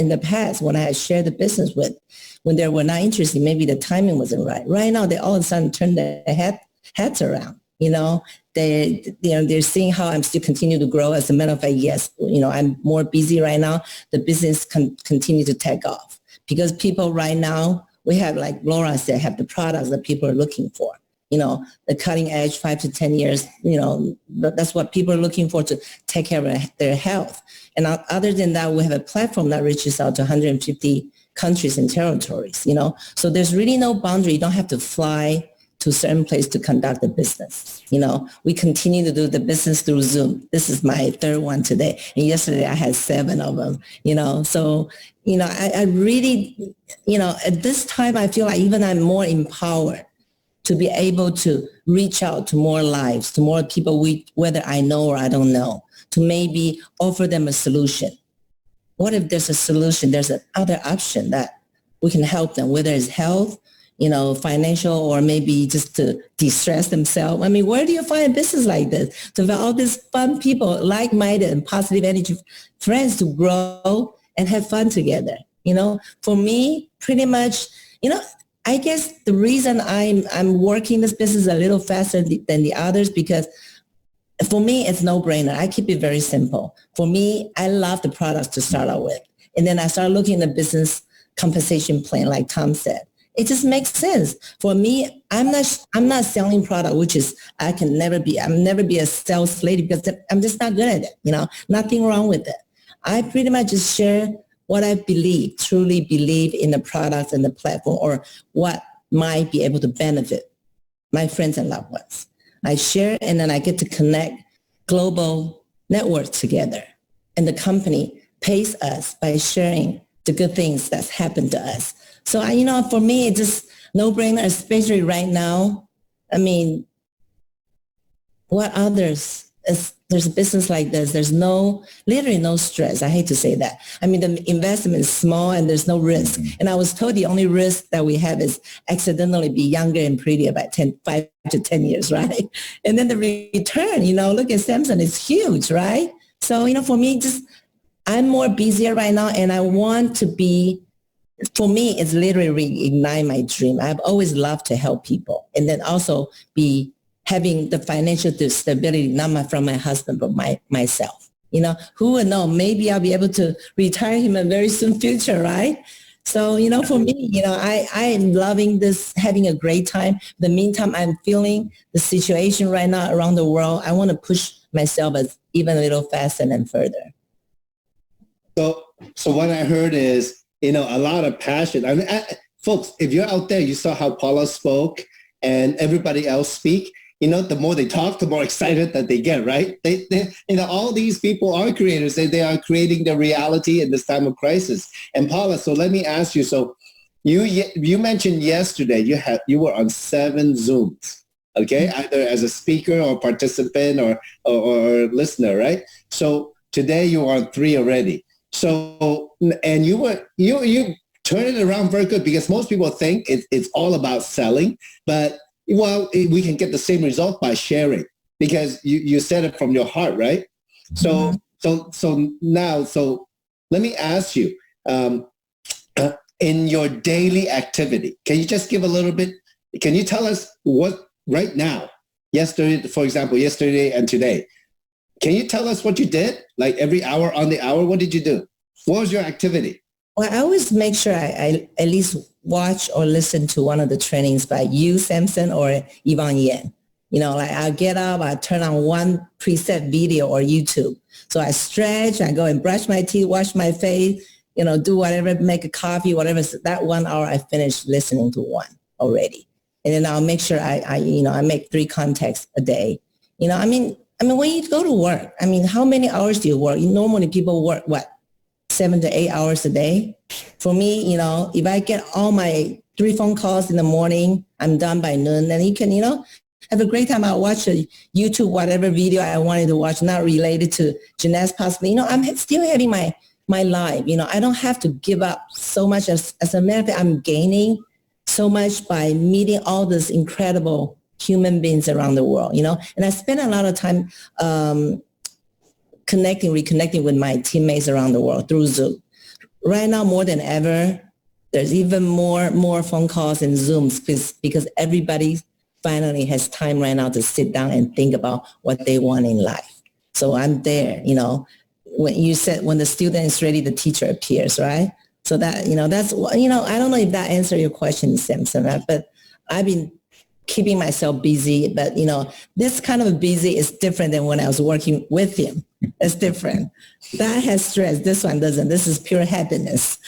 the past, when I had shared the business with, when they were not interested, maybe the timing wasn't right. Right now, they all of a sudden turn their heads around. They're seeing how I'm still continue to grow. As a matter of fact, yes, I'm more busy right now. The business continue to take off because people right now, we have, like Laura said, have the products that people are looking for. The cutting edge 5 to 10 years, that's what people are looking for to take care of their health. And other than that, we have a platform that reaches out to 150 countries and territories, So there's really no boundary. You don't have to fly to a certain place to conduct the business. We continue to do the business through Zoom. This is my third one today. And yesterday I had 7 of them, So, I really, at this time, I feel like even I'm more empowered to be able to reach out to more lives, to more people, whether I know or I don't know, to maybe offer them a solution. What if there's a solution? There's another option that we can help them, whether it's health, financial, or maybe just to de-stress themselves. I mean, where do you find a business like this? To have all these fun people, like-minded and positive energy friends to grow and have fun together. For me, pretty much, I guess the reason I'm working this business a little faster than the others, because for me, it's no-brainer. I keep it very simple. For me, I love the products to start out with. And then I start looking at the business compensation plan, like Tom said. It just makes sense. For me, I'm not selling product, which is, I'll never be a sales lady because I'm just not good at it, nothing wrong with it. I pretty much just share what I truly believe in the products and the platform, or what might be able to benefit my friends and loved ones. I share, and then I get to connect global networks together. And the company pays us by sharing the good things that's happened to us. So, for me, it's just no-brainer, especially right now. I mean, what others? There's a business like this. There's literally no stress. I hate to say that. I mean, the investment is small and there's no risk. And I was told the only risk that we have is accidentally be younger and prettier by 5 to 10 years, right? And then the return, look at Samsung, it's huge, right? So, for me, I'm more busier right now, and I want to be, for me, it's literally reignite my dream. I've always loved to help people, and then also be having the financial stability, not from my husband, but myself. Who would know? Maybe I'll be able to retire him in a very soon future, right? So, for me, I am loving this, having a great time. In the meantime, I'm feeling the situation right now around the world. I want to push myself even a little faster and further. So what I heard is, a lot of passion. I mean, folks, if you're out there, you saw how Paula spoke and everybody else speak. The more they talk, the more excited that they get, right? They all these people are creators. They are creating the reality in this time of crisis. And Paula, so let me ask you. So you mentioned yesterday you were on 7 Zooms, okay? Either as a speaker or participant or listener, right? So today you're on 3 already. So, and you turn it around very good, because most people think it's all about selling, but we can get the same result by sharing, because you said it from your heart, right? So let me ask you, in your daily activity, can you just give a little bit? Can you tell us what right now, yesterday and today? Can you tell us what you did? Like every hour on the hour, what did you do? What was your activity? Well, I always make sure I at least watch or listen to one of the trainings by you, Samson, or Yvonne Yen. I'll get up, I turn on one preset video or YouTube. So I stretch, I go and brush my teeth, wash my face, do whatever, make a coffee, whatever. So that 1 hour I finish listening to one already. And then I'll make sure I make 3 contacts a day. I mean, when you go to work, how many hours do you work? Normally people work, 7 to 8 hours a day. For me, if I get all my 3 phone calls in the morning, I'm done by noon. Then you can, have a great time. I'll watch a YouTube, whatever video I wanted to watch, not related to gymnastics possibly. I'm still having my life. I don't have to give up so much. As a matter of fact, I'm gaining so much by meeting all these incredible human beings around the world, And I spend a lot of time reconnecting with my teammates around the world through Zoom. Right now, more than ever, there's even more phone calls and Zooms because everybody finally has time right now to sit down and think about what they want in life. So I'm there, when you said when the student is ready, the teacher appears, right? So that, that's, I don't know if that answered your question, Samson, right? But I've been keeping myself busy, but this kind of busy is different than when I was working with him. It's different. That has stress. This one doesn't. This is pure happiness.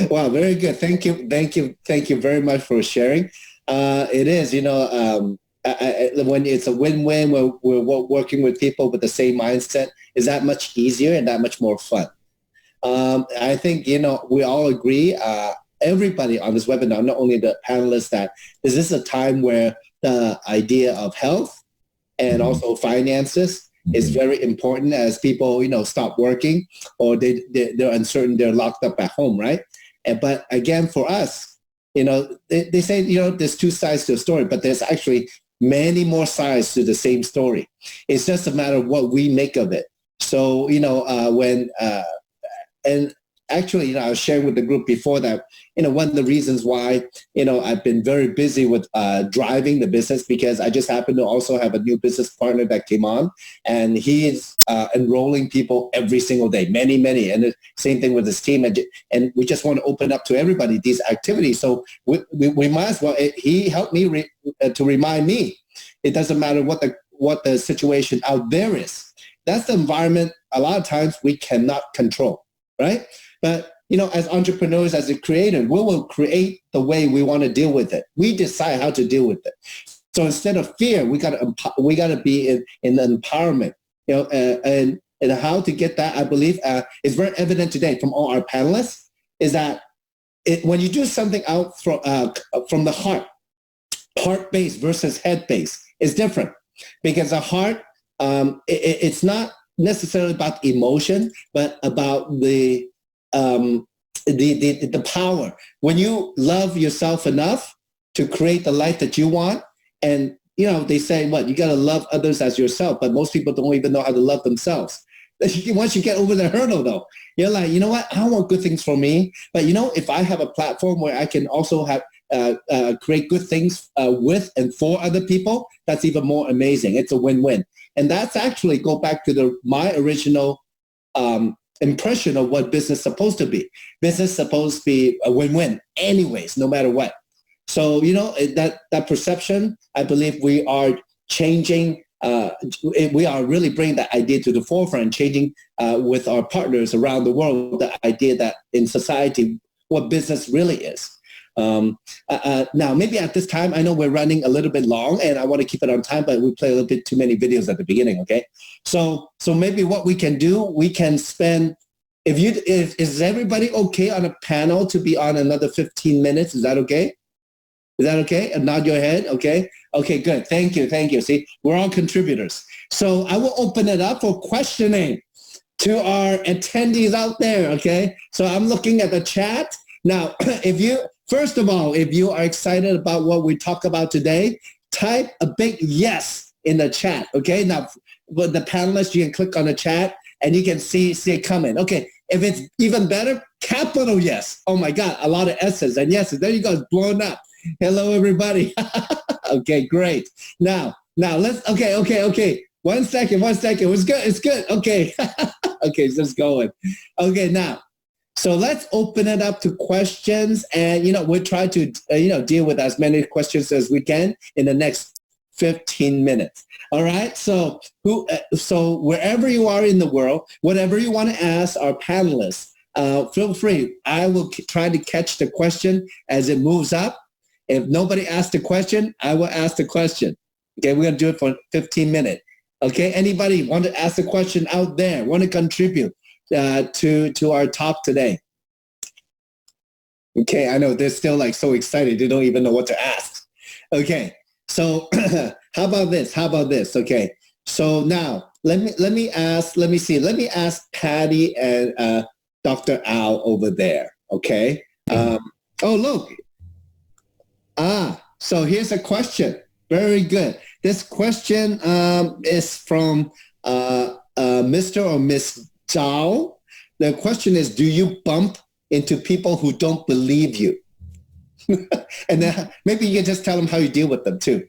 Wow, very good. Thank you very much for sharing. It is, when it's a win-win, we're working with people with the same mindset, is that much easier and that much more fun. I think, we all agree, everybody on this webinar, not only the panelists, that is this a time where the idea of health and also finances is very important as people, stop working or they're uncertain, they're locked up at home, right? But again, for us, they say, there's two sides to a story, but there's actually many more sides to the same story. It's just a matter of what we make of it. So, and actually, I was sharing with the group before that, one of the reasons why, I've been very busy with driving the business, because I just happen to also have a new business partner that came on, and he is enrolling people every single day, many, and the same thing with his team. And we just want to open up to everybody these activities. So we might as well, he helped me to remind me, it doesn't matter what the situation out there is. That's the environment a lot of times we cannot control, right? But, as entrepreneurs, as a creator, we will create the way we want to deal with it. We decide how to deal with it. So instead of fear, we got to be in empowerment, and how to get that, I believe, is very evident today from all our panelists, is that when you do something out from the heart-based versus head-based is different, because the heart, it's not necessarily about emotion, but about the power. When you love yourself enough to create the life that you want, and they say, you got to love others as yourself, but most people don't even know how to love themselves. Once you get over the hurdle, though, you're like, you know what? I want good things for me, but if I have a platform where I can also have create good things with and for other people, that's even more amazing. It's a win-win. And that's actually go back to my original impression of what business is supposed to be. Business is supposed to be a win-win anyways, no matter what. So, that perception, I believe we are changing. We are really bringing that idea to the forefront, changing with our partners around the world, the idea that in society, what business really is. Now, maybe at this time, I know we're running a little bit long and I want to keep it on time, but we play a little bit too many videos at the beginning, okay? So maybe what we can do, we can spend, is everybody okay on a panel to be on another 15 minutes? Is that okay? Is that okay? And nod your head, okay? Okay, good. Thank you. See, we're all contributors. So I will open it up for questioning to our attendees out there, okay? So I'm looking at the chat. Now, first of all, if you are excited about what we talk about today, type a big yes in the chat, okay? Now, with the panelists, you can click on the chat and you can see it coming. Okay, if it's even better, capital yes. Oh my God, a lot of S's and yeses. There you go, it's blown up. Hello, everybody. Okay, great. Now let's, okay. One second. It's good. Okay. Okay, it's just going. Okay, now. So let's open it up to questions, and we'll try to deal with as many questions as we can in the next 15 minutes. All right. So wherever you are in the world, whatever you want to ask our panelists, feel free. I will try to catch the question as it moves up. If nobody asks the question, I will ask the question. Okay, we're gonna do it for 15 minutes. Okay, anybody want to ask a question out there? Want to contribute to our talk today? Okay, I know they're still like so excited they don't even know what to ask. Okay, so how about this? Okay, so now let me ask Patty and Dr. Al over there. Okay. Oh look. So here's a question. Very good. This question is from Mr. or Miss Zhao. The question is, do you bump into people who don't believe you? And then maybe you can just tell them how you deal with them too.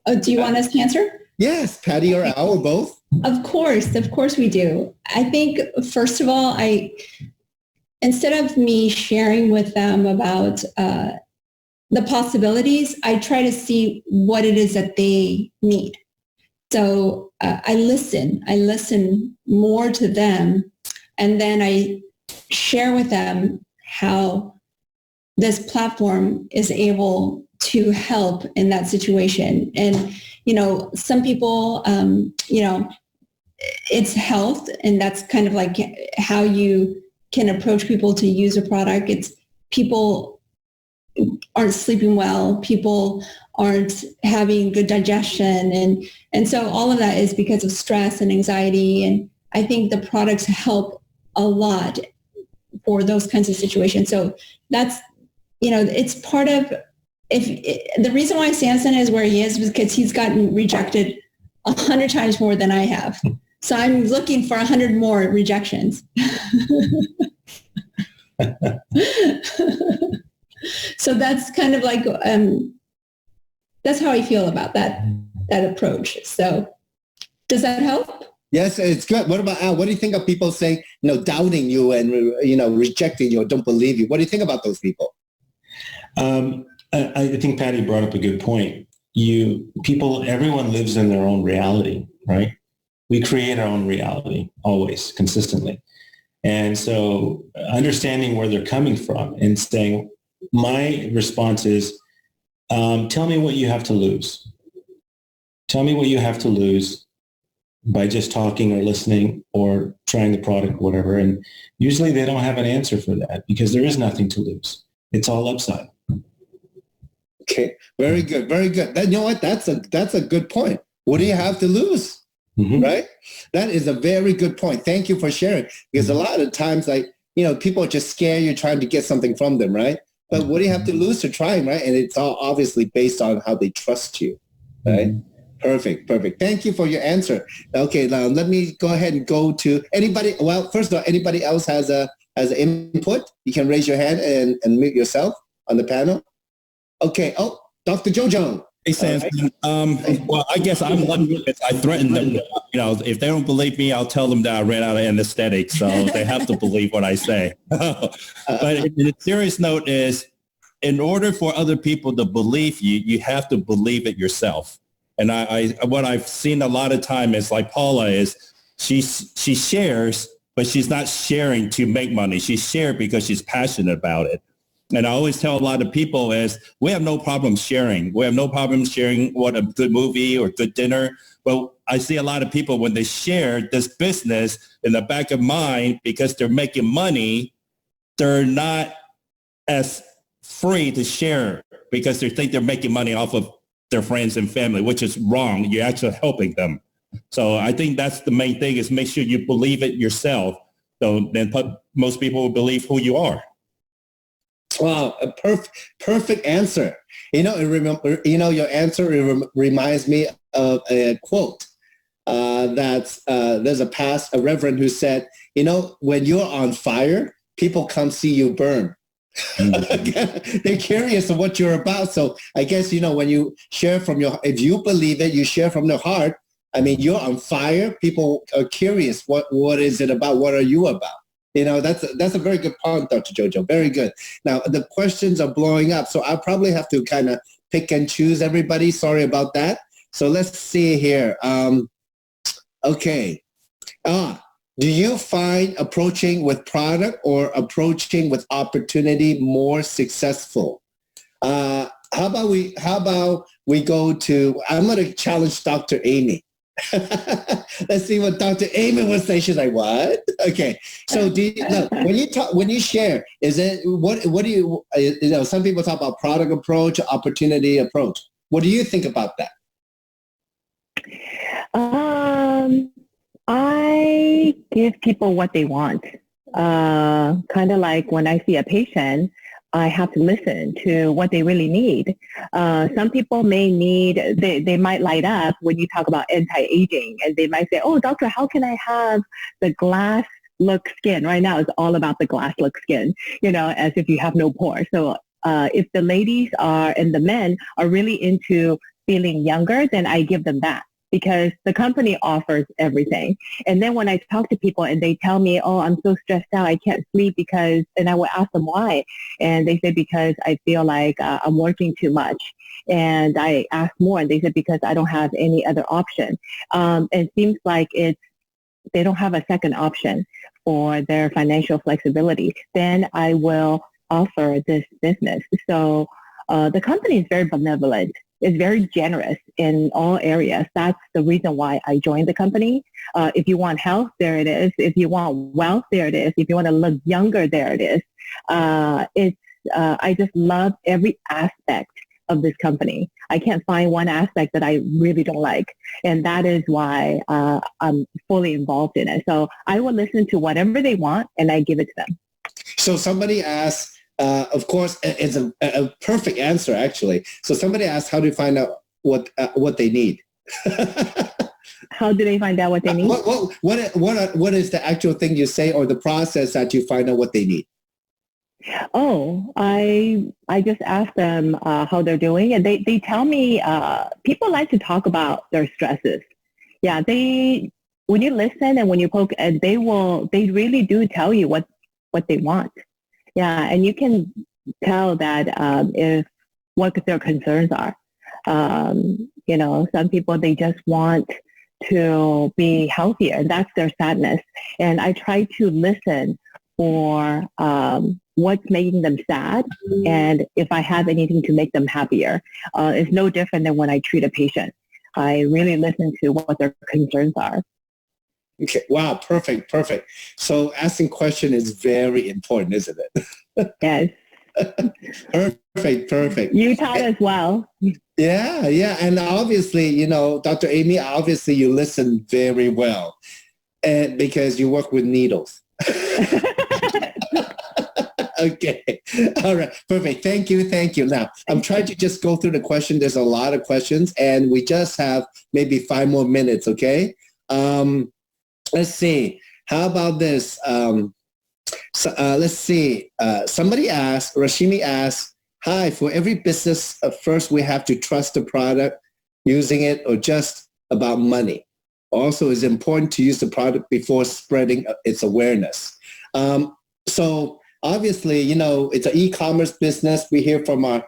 Oh, do you want us to answer? Yes, Patty or Al or both. Of course we do. I think, first of all, instead of me sharing with them about the possibilities, I try to see what it is that they need. So I listen more to them, and then I share with them how this platform is able to help in that situation. And, some people, it's health, and that's kind of like how you can approach people to use a product. It's people aren't sleeping well, people aren't having good digestion. And so all of that is because of stress and anxiety. And I think the products help a lot for those kinds of situations. So that's, it's part of, the reason why Samson is where he is because he's gotten rejected 100 times more than I have. So I'm looking for 100 more rejections. So that's kind of like, that's how I feel about that approach. So does that help? Yes, it's good. What about Al? What do you think of people saying, doubting you and, rejecting you or don't believe you? What do you think about those people? I think Patty brought up a good point. Everyone lives in their own reality, right? We create our own reality always, consistently. And so understanding where they're coming from and saying, my response is, tell me what you have to lose. Tell me what you have to lose by just talking or listening or trying the product, whatever. And usually they don't have an answer for that because there is nothing to lose. It's all upside. Okay, very good, very good. You know what? That's a good point. What do you have to lose? Mm-hmm. Right? That is a very good point. Thank you for sharing. Because a lot of times, people just scare you trying to get something from them, right? But what do you have to lose to trying, right? And it's all obviously based on how they trust you, right? Mm-hmm. Perfect. Thank you for your answer. Okay, now let me go ahead and go to anybody. Well, first of all, anybody else has an input? You can raise your hand and mute yourself on the panel. Okay. Oh, Dr. Jojo. Hey, Samson. Right. Well, I guess I'm lucky because I threatened them. If they don't believe me, I'll tell them that I ran out of anesthetic. So they have to believe what I say. But the serious note is, in order for other people to believe you, you have to believe it yourself. And what I've seen a lot of time is like Paula is, she shares, but she's not sharing to make money. She shared because she's passionate about it. And I always tell a lot of people is we have no problem sharing. We have no problem sharing what a good movie or good dinner. But I see a lot of people when they share this business in the back of mind because they're making money, they're not as free to share because they think they're making money off of their friends and family, which is wrong. You're actually helping them. So I think that's the main thing is make sure you believe it yourself. So then most people will believe who you are. Wow, a perfect answer. Your answer reminds me of a quote that's there's a reverend who said, when you're on fire, people come see you burn. Mm-hmm. They're curious of what you're about. So I guess, when you share if you believe it, you share from the heart. I mean, you're on fire. People are curious. What is it about? What are you about? That's a very good point, Dr. Jojo. Very good. Now, the questions are blowing up, so I'll probably have to kind of pick and choose everybody. Sorry about that. So let's see here. Okay. Do you find approaching with product or approaching with opportunity more successful? How about we go to, I'm going to challenge Dr. Amy. Let's see what Dr. Amy would say. She's like, what? Okay. So when you share, is it, what do you, some people talk about product approach, opportunity approach. What do you think about that? I give people what they want. Kind of like when I see a patient, I have to listen to what they really need. Some people may need, they might light up when you talk about anti-aging, and they might say, oh, doctor, how can I have the glass look skin? Right now it's all about the glass look skin, as if you have no pores. So if the ladies and the men are really into feeling younger, then I give them that, because the company offers everything. And then when I talk to people and they tell me, oh, I'm so stressed out, I can't sleep and I will ask them why. And they say, because I feel like I'm working too much. And I ask more, and they said, because I don't have any other option. It seems like they don't have a second option for their financial flexibility. Then I will offer this business. So the company is very benevolent. It's very generous in all areas. That's the reason why I joined the company. If you want health, there it is. If you want wealth, there it is. If you want to look younger, there it is. I just love every aspect of this company. I can't find one aspect that I really don't like. And that is why I'm fully involved in it. So I will listen to whatever they want and I give it to them. So somebody asked, of course, it's a perfect answer, actually. So somebody asked, how do you find out what they need? How do they find out what they need? What is the actual thing you say or the process that you find out what they need? Oh, I just ask them how they're doing, and they tell me. People like to talk about their stresses. Yeah, when you listen and when you poke, they really do tell you what they want. Yeah, and you can tell that if what their concerns are. Some people, they just want to be healthier, and that's their sadness. And I try to listen for what's making them sad, and if I have anything to make them happier. It's no different than when I treat a patient. I really listen to what their concerns are. Okay. Wow. Perfect. So asking question is very important, isn't it? Yes. Perfect. You taught as well. Yeah. And obviously, Dr. Amy, obviously you listen very well, and because you work with needles. Okay. All right. Perfect. Thank you. Now, I'm trying to just go through the question. There's a lot of questions, and we just have maybe 5 more minutes, okay? Let's see. How about this? Let's see. Somebody asked, Rashimi asked, hi, for every business, first we have to trust the product, using it, or just about money. Also, it's important to use the product before spreading its awareness. So obviously, it's an e-commerce business. We hear from our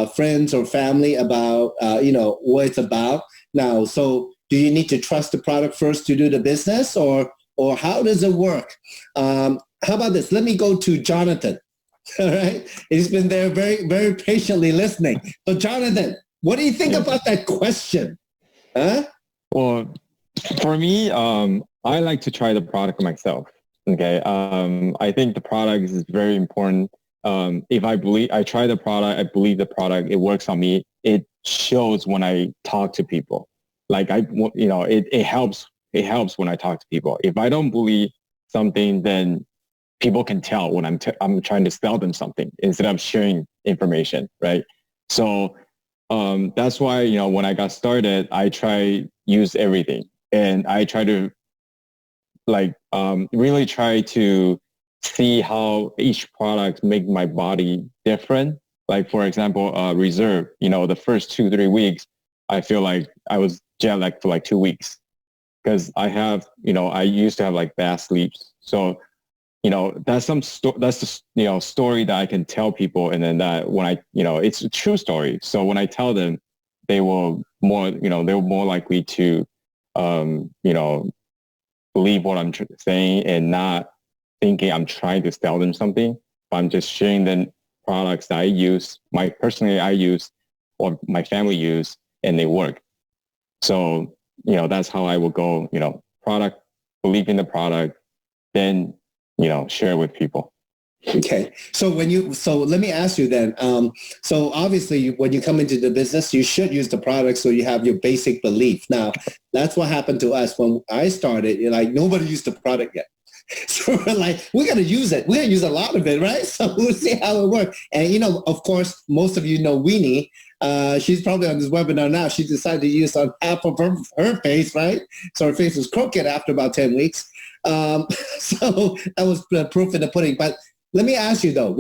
friends or family about, what it's about. Now, so do you need to trust the product first to do the business, or how does it work? How about this? Let me go to Jonathan. All right. He's been there very, very patiently listening. So Jonathan, what do you think about that question? Huh? Well, for me, I like to try the product myself. Okay. I think the product is very important. If I try the product, I believe the product, it works on me. It shows when I talk to people. Like it helps when I talk to people. If I don't believe something, then people can tell when I'm trying to sell them something instead of sharing information, right? So that's why, when I got started, I use everything, and I try to really try to see how each product make my body different. Like, for example, Reserve, the first 2-3 weeks, I feel like I was jet lagged for 2 weeks because I used to have bad sleeps. So, that's the story that I can tell people. And then that when it's a true story. So when I tell them, they were more likely to, believe what I'm saying and not thinking I'm trying to sell them something. I'm just sharing the products that I use, I use, or my family use, and they work. So, that's how I will go, product, believe in the product, then, share with people. Okay. So let me ask you then. So obviously when you come into the business, you should use the product so you have your basic belief. Now, that's what happened to us when I started. Nobody used the product yet. So we're going to use it. We're going to use a lot of it, right? So we'll see how it works. And, of course, most of you know Weenie. She's probably on this webinar now. She decided to use on half of her face, right? So her face was crooked after about 10 weeks. So that was proof in the pudding. But let me ask you though,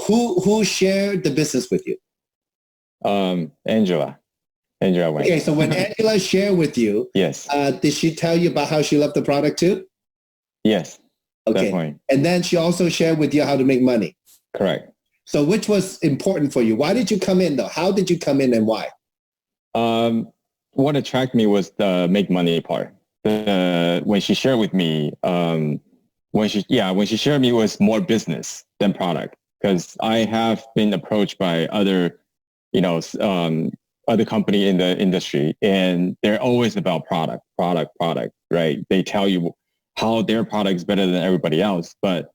who shared the business with you? Angela went. Okay, so when Angela shared with you, yes, did she tell you about how she loved the product too? Yes. Okay. Definitely. And then she also shared with you how to make money. Correct. So which was important for you? Why did you come in though? How did you come in and why? What attracted me was the make money part. When she shared with me, when she shared me, it was more business than product. because I have been approached by other, other company in the industry, and they're always about product, right? They tell you how their product is better than everybody else. But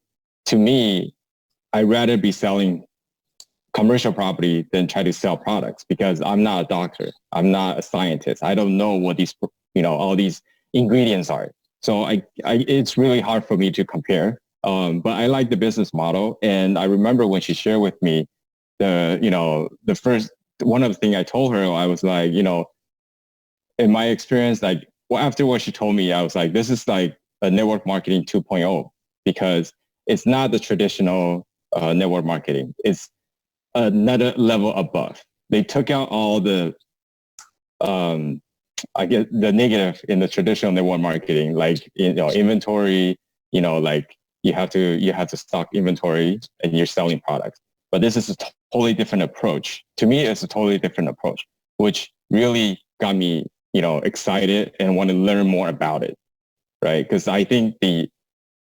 to me, I'd rather be selling commercial property than try to sell products, because I'm not a doctor. I'm not a scientist. I don't know what these, all these ingredients are. So it's really hard for me to compare. But I like the business model. And I remember when she shared with me one of the things I told her, I was like, in my experience, after what she told me, I was like, this is like a network marketing 2.0, because it's not the traditional network marketing. It's another level above. They took out all the, the negative in the traditional network marketing, like, inventory, like you have to stock inventory and you're selling products. But this is a totally different approach. To me, it's a totally different approach, which really got me, excited and want to learn more about it, right? Because I think the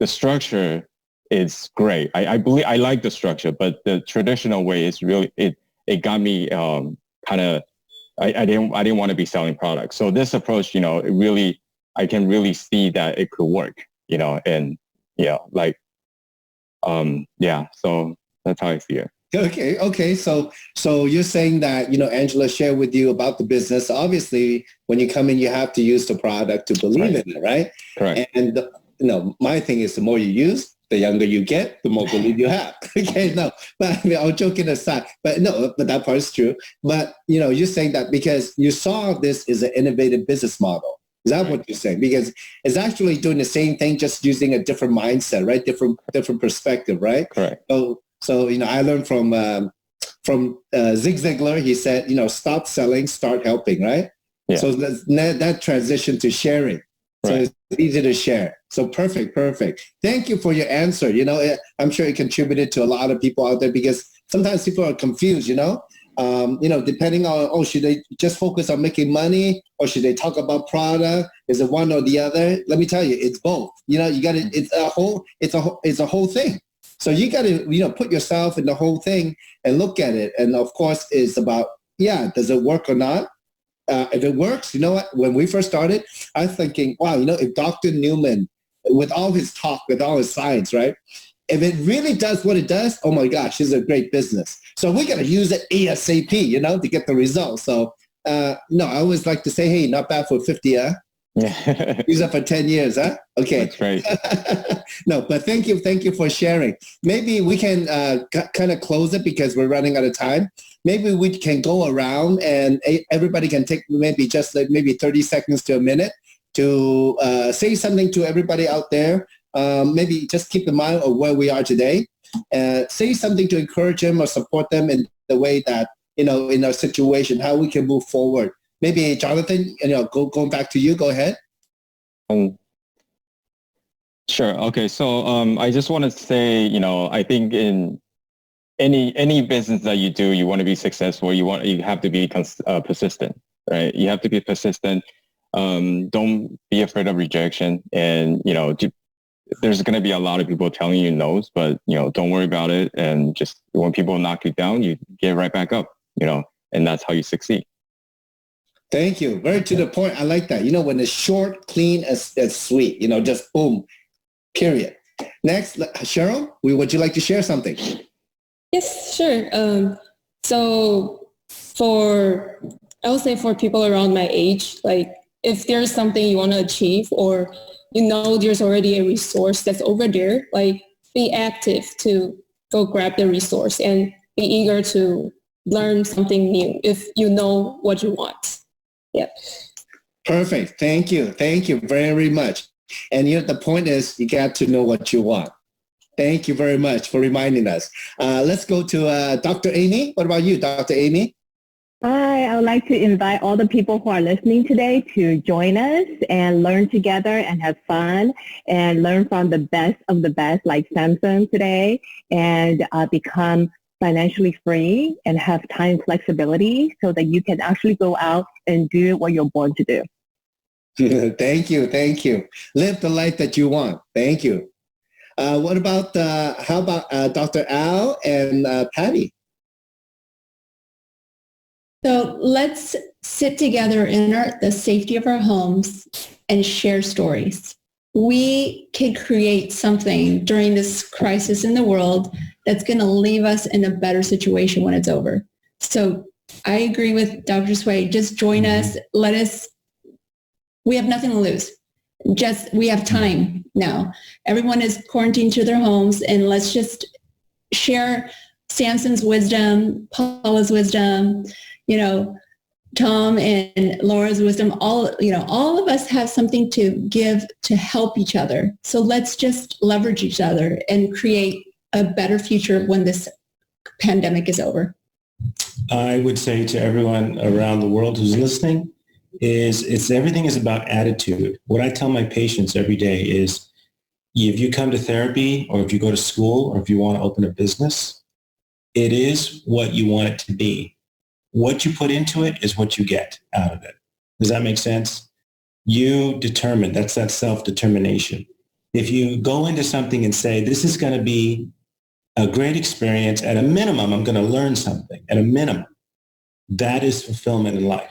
structure is great. I believe I like the structure, but the traditional way is really it got me kind of. I didn't want to be selling products. So this approach, I can really see that it could work, and so that's how I see it. Okay. So you're saying that, Angela shared with you about the business. Obviously, when you come in, you have to use the product to believe in it, right? Correct. And, my thing is the more you use, the younger you get, the more belief you have. Okay, no, but I'm joking aside. But that part is true. But, you're saying that because you saw this as an innovative business model. Is that what you're saying? Because it's actually doing the same thing, just using a different mindset, right? Different perspective, right? Correct. So I learned from Zig Ziglar. He said, stop selling, start helping, right? Yeah. So that transition to sharing. So right. It's easy to share. So perfect. Thank you for your answer. I'm sure it contributed to a lot of people out there, because sometimes people are confused, depending on, should they just focus on making money, or should they talk about product? Is it one or the other? Let me tell you, it's both. You got to, it's a whole thing. So you got to, put yourself in the whole thing and look at it. And of course, it's about, does it work or not? If it works, you know what? When we first started, I was thinking, wow, if Dr. Newman, with all his talk, with all his science, right? If it really does what it does, oh my gosh, it's a great business. So we got to use it ASAP, to get the results. So, I always like to say, hey, not bad for 50, huh? Yeah. Use it for 10 years, huh? Okay. That's right. No, but thank you for sharing. Maybe we can kind of close it, because we're running out of time. Maybe we can go around and everybody can take maybe 30 seconds to a minute to say something to everybody out there. Maybe just keep in mind of where we are today. Say something to encourage them or support them in the way that, in our situation, how we can move forward. Maybe Jonathan, going back to you, go ahead. Sure. Okay. So I just want to say, I think in any business that you do, you want to be successful. You have to be persistent, right? You have to be persistent. Don't be afraid of rejection. And, there's going to be a lot of people telling you no's, but, don't worry about it. And just when people knock you down, you get right back up, and that's how you succeed. Thank you. Very to the point. I like that. When it's short, clean, and sweet, just boom, period. Next, Cheryl, would you like to share something? Yes, sure. So I would say for people around my age, like if there's something you want to achieve, or there's already a resource that's over there, like be active to go grab the resource and be eager to learn something new if you know what you want. Yep. Perfect. Thank you very much. And the point is, you got to know what you want. Thank you very much for reminding us. Let's go to Dr. Amy. What about you, Dr. Amy? Hi, I would like to invite all the people who are listening today to join us and learn together and have fun and learn from the best of the best, like Samson today, and become financially free and have time flexibility so that you can actually go out and do what you're born to do. Thank you. Live the life that you want. Thank you. What about, how about Dr. Al and Patty? So let's sit together in the safety of our homes and share stories. We can create something during this crisis in the world that's going to leave us in a better situation when it's over. So I agree with Dr. Sway. Just join us. We have nothing to lose. We have time now. Everyone is quarantined to their homes, and let's just share Samson's wisdom, Paula's wisdom, Tom and Laura's wisdom. All of us have something to give to help each other. So let's just leverage each other and create a better future when this pandemic is over. I would say to everyone around the world who's listening everything is about attitude. What I tell my patients every day is, if you come to therapy or if you go to school or if you want to open a business, it is what you want it to be. What you put into it is what you get out of it. Does that make sense? You determine. That's that self-determination. If you go into something and say, this is going to be a great experience, at a minimum, I'm going to learn something. At a minimum, that is fulfillment in life.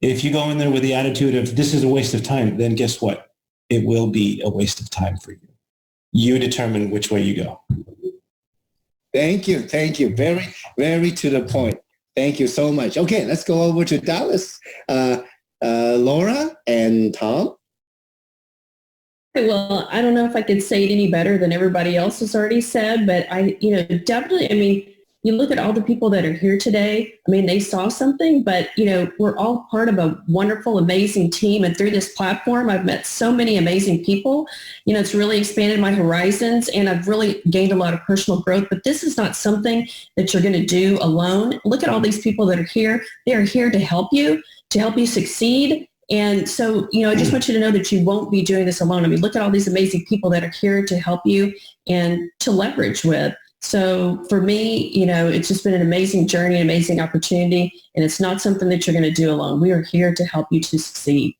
If you go in there with the attitude of, this is a waste of time, then guess what? It will be a waste of time for you. You determine which way you go. Thank you. Very, very to the point. Thank you so much. Okay, let's go over to Dallas. Laura and Tom. Well, I don't know if I could say it any better than everybody else has already said, but definitely, you look at all the people that are here today. They saw something, but, we're all part of a wonderful, amazing team. And through this platform, I've met so many amazing people. It's really expanded my horizons, and I've really gained a lot of personal growth. But this is not something that you're going to do alone. Look at all these people that are here. They are here to help you succeed. And so, I just want you to know that you won't be doing this alone. Look at all these amazing people that are here to help you and to leverage with. So for me, it's just been an amazing journey, an amazing opportunity, and it's not something that you're going to do alone. We are here to help you to succeed.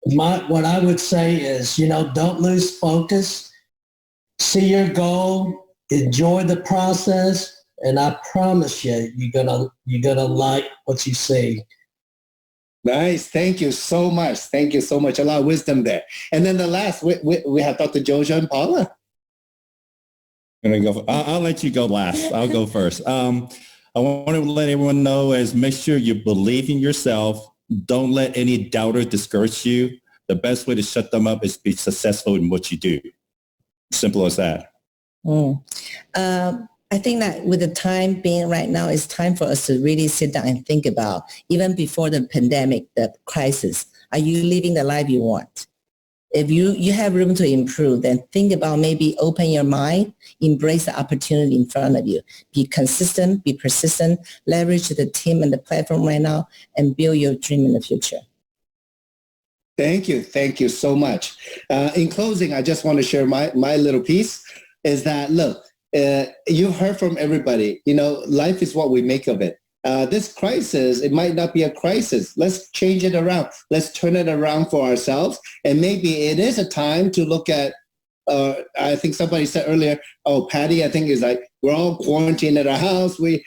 What I would say is, don't lose focus. See your goal, enjoy the process, and I promise you, you're gonna like what you see. Nice. Thank you so much. A lot of wisdom there. And then the last, we have Dr. Jojo and Paula. I'll let you go last. I'll go first. I want to let everyone know make sure you believe in yourself. Don't let any doubter discourage you. The best way to shut them up is be successful in what you do. Simple as that. I think that with the time being right now, it's time for us to really sit down and think about, even before the pandemic, the crisis, are you living the life you want? If you have room to improve, then think about maybe open your mind, embrace the opportunity in front of you. Be consistent, be persistent, leverage the team and the platform right now, and build your dream in the future. Thank you so much. In closing, I just want to share my little piece is that, look, you heard from everybody, life is what we make of it. This crisis, it might not be a crisis. Let's change it around. Let's turn it around for ourselves. And maybe it is a time to look at, I think somebody said earlier, Patty, I think is like, we're all quarantined at our house. We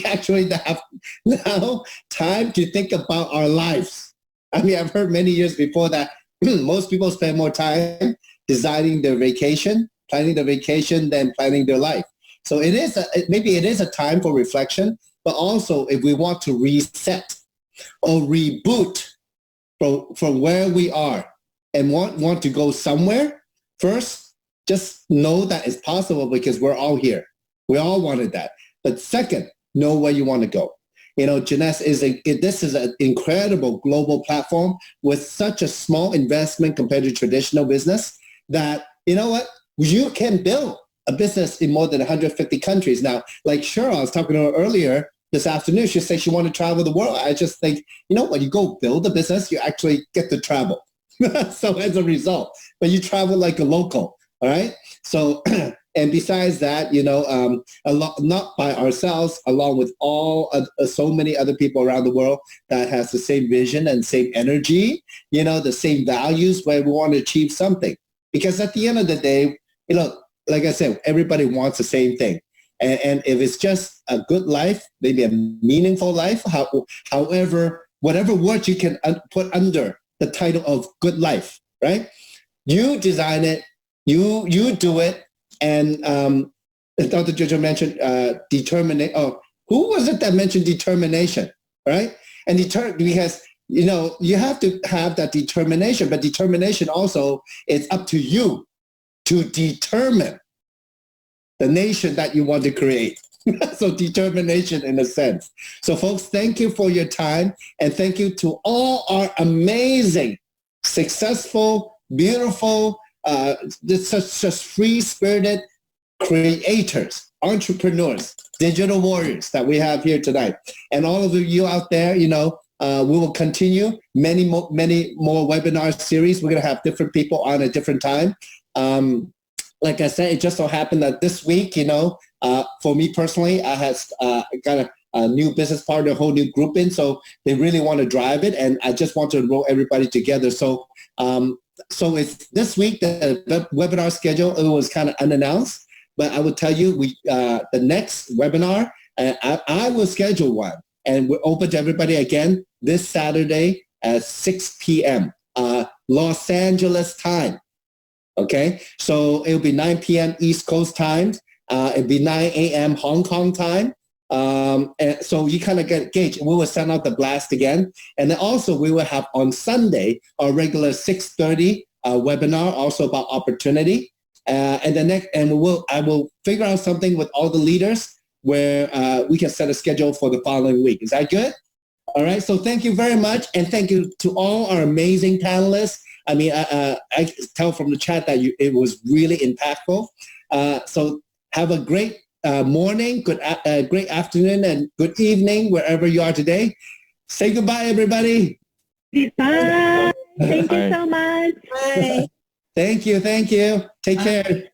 actually have now time to think about our lives. I've heard many years before that most people spend more time designing their vacation, planning their vacation than planning their life. So maybe it is a time for reflection, but also if we want to reset or reboot from where we are and want to go somewhere, first, just know that it's possible because we're all here. We all wanted that. But second, know where you want to go. Jeunesse this is an incredible global platform with such a small investment compared to traditional business that, you can build a business in more than 150 countries. Now, like Cheryl, I was talking to her earlier this afternoon, she said she wanted to travel the world. I just think, when you go build a business, you actually get to travel. So as a result, but you travel like a local, all right? So, and besides that, not by ourselves, along with so many other people around the world that has the same vision and same energy, the same values where we want to achieve something. Because at the end of the day, like I said, everybody wants the same thing. And if it's just a good life, maybe a meaningful life, however, whatever word you can put under the title of good life, right? You design it, you do it, and Dr. Jojo mentioned determination. Oh, who was it that mentioned determination, right? And because you have to have that determination, but determination also is up to you to determine the nation that you want to create. So determination in a sense. So folks, thank you for your time, and thank you to all our amazing, successful, beautiful, just free-spirited creators, entrepreneurs, digital warriors that we have here tonight. And all of you out there, we will continue many more webinar series. We're going to have different people on at different time. Like I said, it just so happened that this week, for me personally, I have got a new business partner, a whole new group in, so they really want to drive it, and I just want to enroll everybody together. So it's this week, the webinar schedule, it was kind of unannounced, but I will tell you, the next webinar, I will schedule one, and we're open to everybody again this Saturday at 6 p.m. Los Angeles time. Okay, so it'll be 9 p.m. East Coast time. It'll be 9 a.m. Hong Kong time. And so you kind of get gauge. We will send out the blast again. And then also we will have on Sunday our regular 6:30 webinar, also about opportunity. And I will figure out something with all the leaders where we can set a schedule for the following week. Is that good? All right. So thank you very much, and thank you to all our amazing panelists. I mean, I tell from the chat that it was really impactful. So have a great morning, great afternoon, and good evening wherever you are today. Say goodbye, everybody. Bye. Thank you so much. Bye. Thank you. Take care.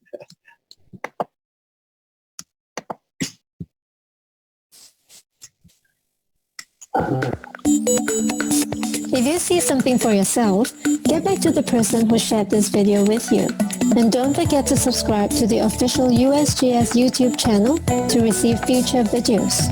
If you see something for yourself, get back to the person who shared this video with you. And don't forget to subscribe to the official USGS YouTube channel to receive future videos.